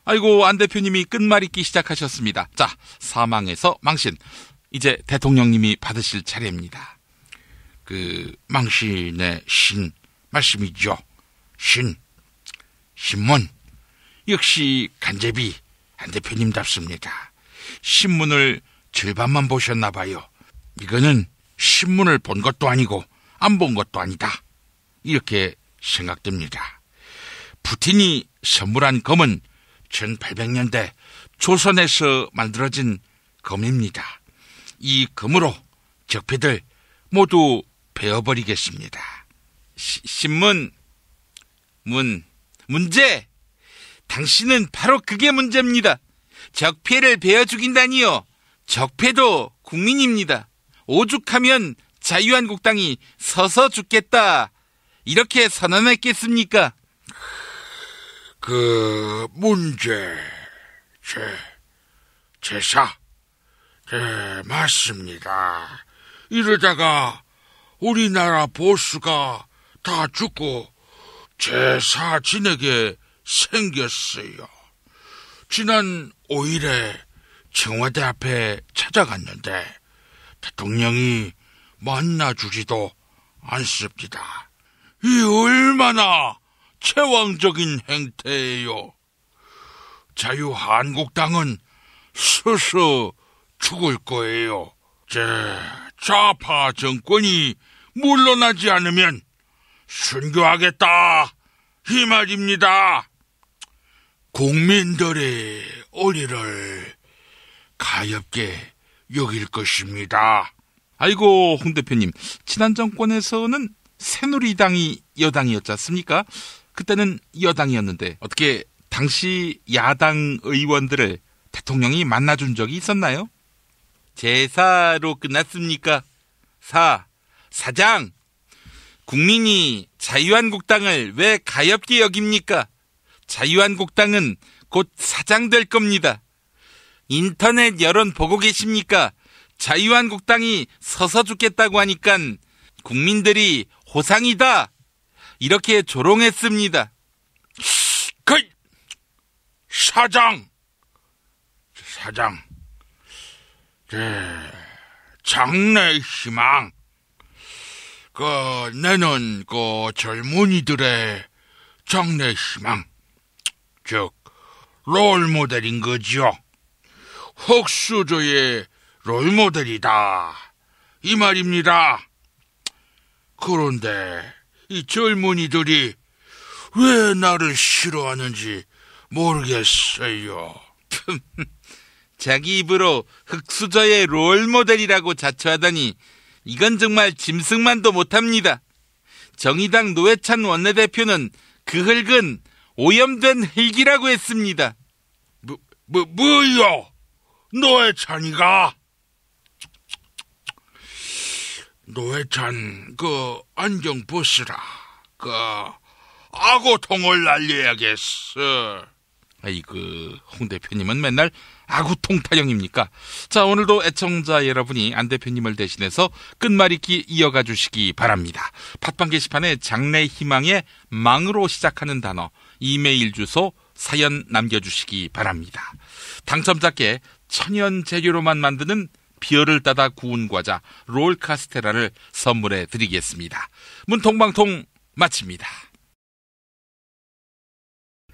아이고, 안 대표님이 끝말 잇기 시작하셨습니다. 자, 사망에서 망신. 이제 대통령님이 받으실 차례입니다. 망신의 신 말씀이죠. 신문. 역시 간제비 안 대표님답습니다. 신문을 절반만 보셨나 봐요. 이거는 신문을 본 것도 아니고 안 본 것도 아니다. 이렇게 생각됩니다. 푸틴이 선물한 검은 1800년대 조선에서 만들어진 검입니다. 이 검으로 적폐들 모두 베어버리겠습니다. 문제! 당신은 바로 그게 문제입니다. 적폐를 베어 죽인다니요. 적폐도 국민입니다. 오죽하면 자유한국당이 서서 죽겠다, 이렇게 선언했겠습니까? 제사. 맞습니다. 이러다가 우리나라 보수가 다 죽고 제사 지내게 생겼어요. 지난 5일에 청와대 앞에 찾아갔는데 대통령이 만나주지도 않습니다. 이 얼마나 제왕적인 행태예요. 자유한국당은 서서 죽을 거예요. 좌파 정권이 물러나지 않으면 순교하겠다, 이 말입니다. 국민들의 올해를 가엽게 여길 것입니다. 아이고, 홍 대표님, 지난 정권에서는 새누리당이 여당이었지 않습니까? 그때는 여당이었는데 어떻게 당시 야당 의원들을 대통령이 만나준 적이 있었나요? 제사로 끝났습니까? 사장, 국민이 자유한국당을 왜 가엽게 여깁니까? 자유한국당은 곧 사장 될 겁니다. 인터넷 여론 보고 계십니까? 자유한국당이 서서 죽겠다고 하니까 국민들이 호상이다, 이렇게 조롱했습니다. 사장, 장래희망. 내는 젊은이들의 장래희망, 즉 롤모델인 거죠. 흑수저의 롤모델이다, 이 말입니다. 그런데 이 젊은이들이 왜 나를 싫어하는지 모르겠어요. 자기 입으로 흑수저의 롤모델이라고 자처하다니 이건 정말 짐승만도 못합니다. 정의당 노회찬 원내대표는 그 흙은 오염된 흙이라고 했습니다. 뭐요? 노회찬이가? 노회찬 안경 벗으라. 악어통을 날려야겠어. 아이고, 홍 대표님은 맨날 아구통타령입니까? 자, 오늘도 애청자 여러분이 안 대표님을 대신해서 끝말잇기 이어가 주시기 바랍니다. 팟빵 게시판에 장래 희망의 망으로 시작하는 단어, 이메일 주소, 사연 남겨주시기 바랍니다. 당첨자께 천연 재료로만 만드는 비열을 따다 구운 과자 롤 카스테라를 선물해 드리겠습니다. 문통방통 마칩니다.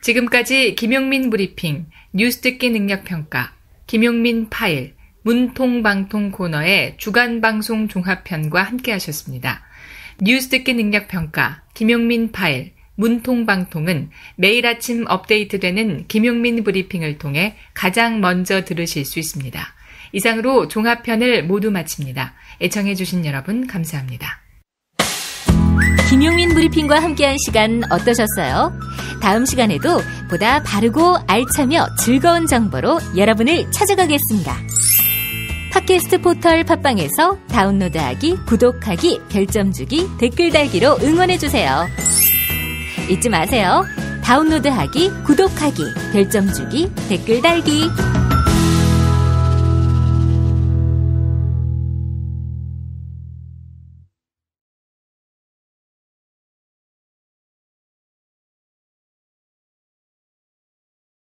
지금까지 김용민 브리핑, 뉴스 듣기 능력평가, 김용민 파일, 문통방통 코너의 주간방송 종합편과 함께 하셨습니다. 뉴스 듣기 능력평가, 김용민 파일, 문통방통은 매일 아침 업데이트되는 김용민 브리핑을 통해 가장 먼저 들으실 수 있습니다. 이상으로 종합편을 모두 마칩니다. 애청해주신 여러분 감사합니다. 김용민 브리핑과 함께한 시간 어떠셨어요? 다음 시간에도 보다 바르고 알차며 즐거운 정보로 여러분을 찾아가겠습니다. 팟캐스트 포털 팟빵에서 다운로드하기, 구독하기, 별점 주기, 댓글 달기로 응원해주세요. 잊지 마세요. 다운로드하기, 구독하기, 별점 주기, 댓글 달기.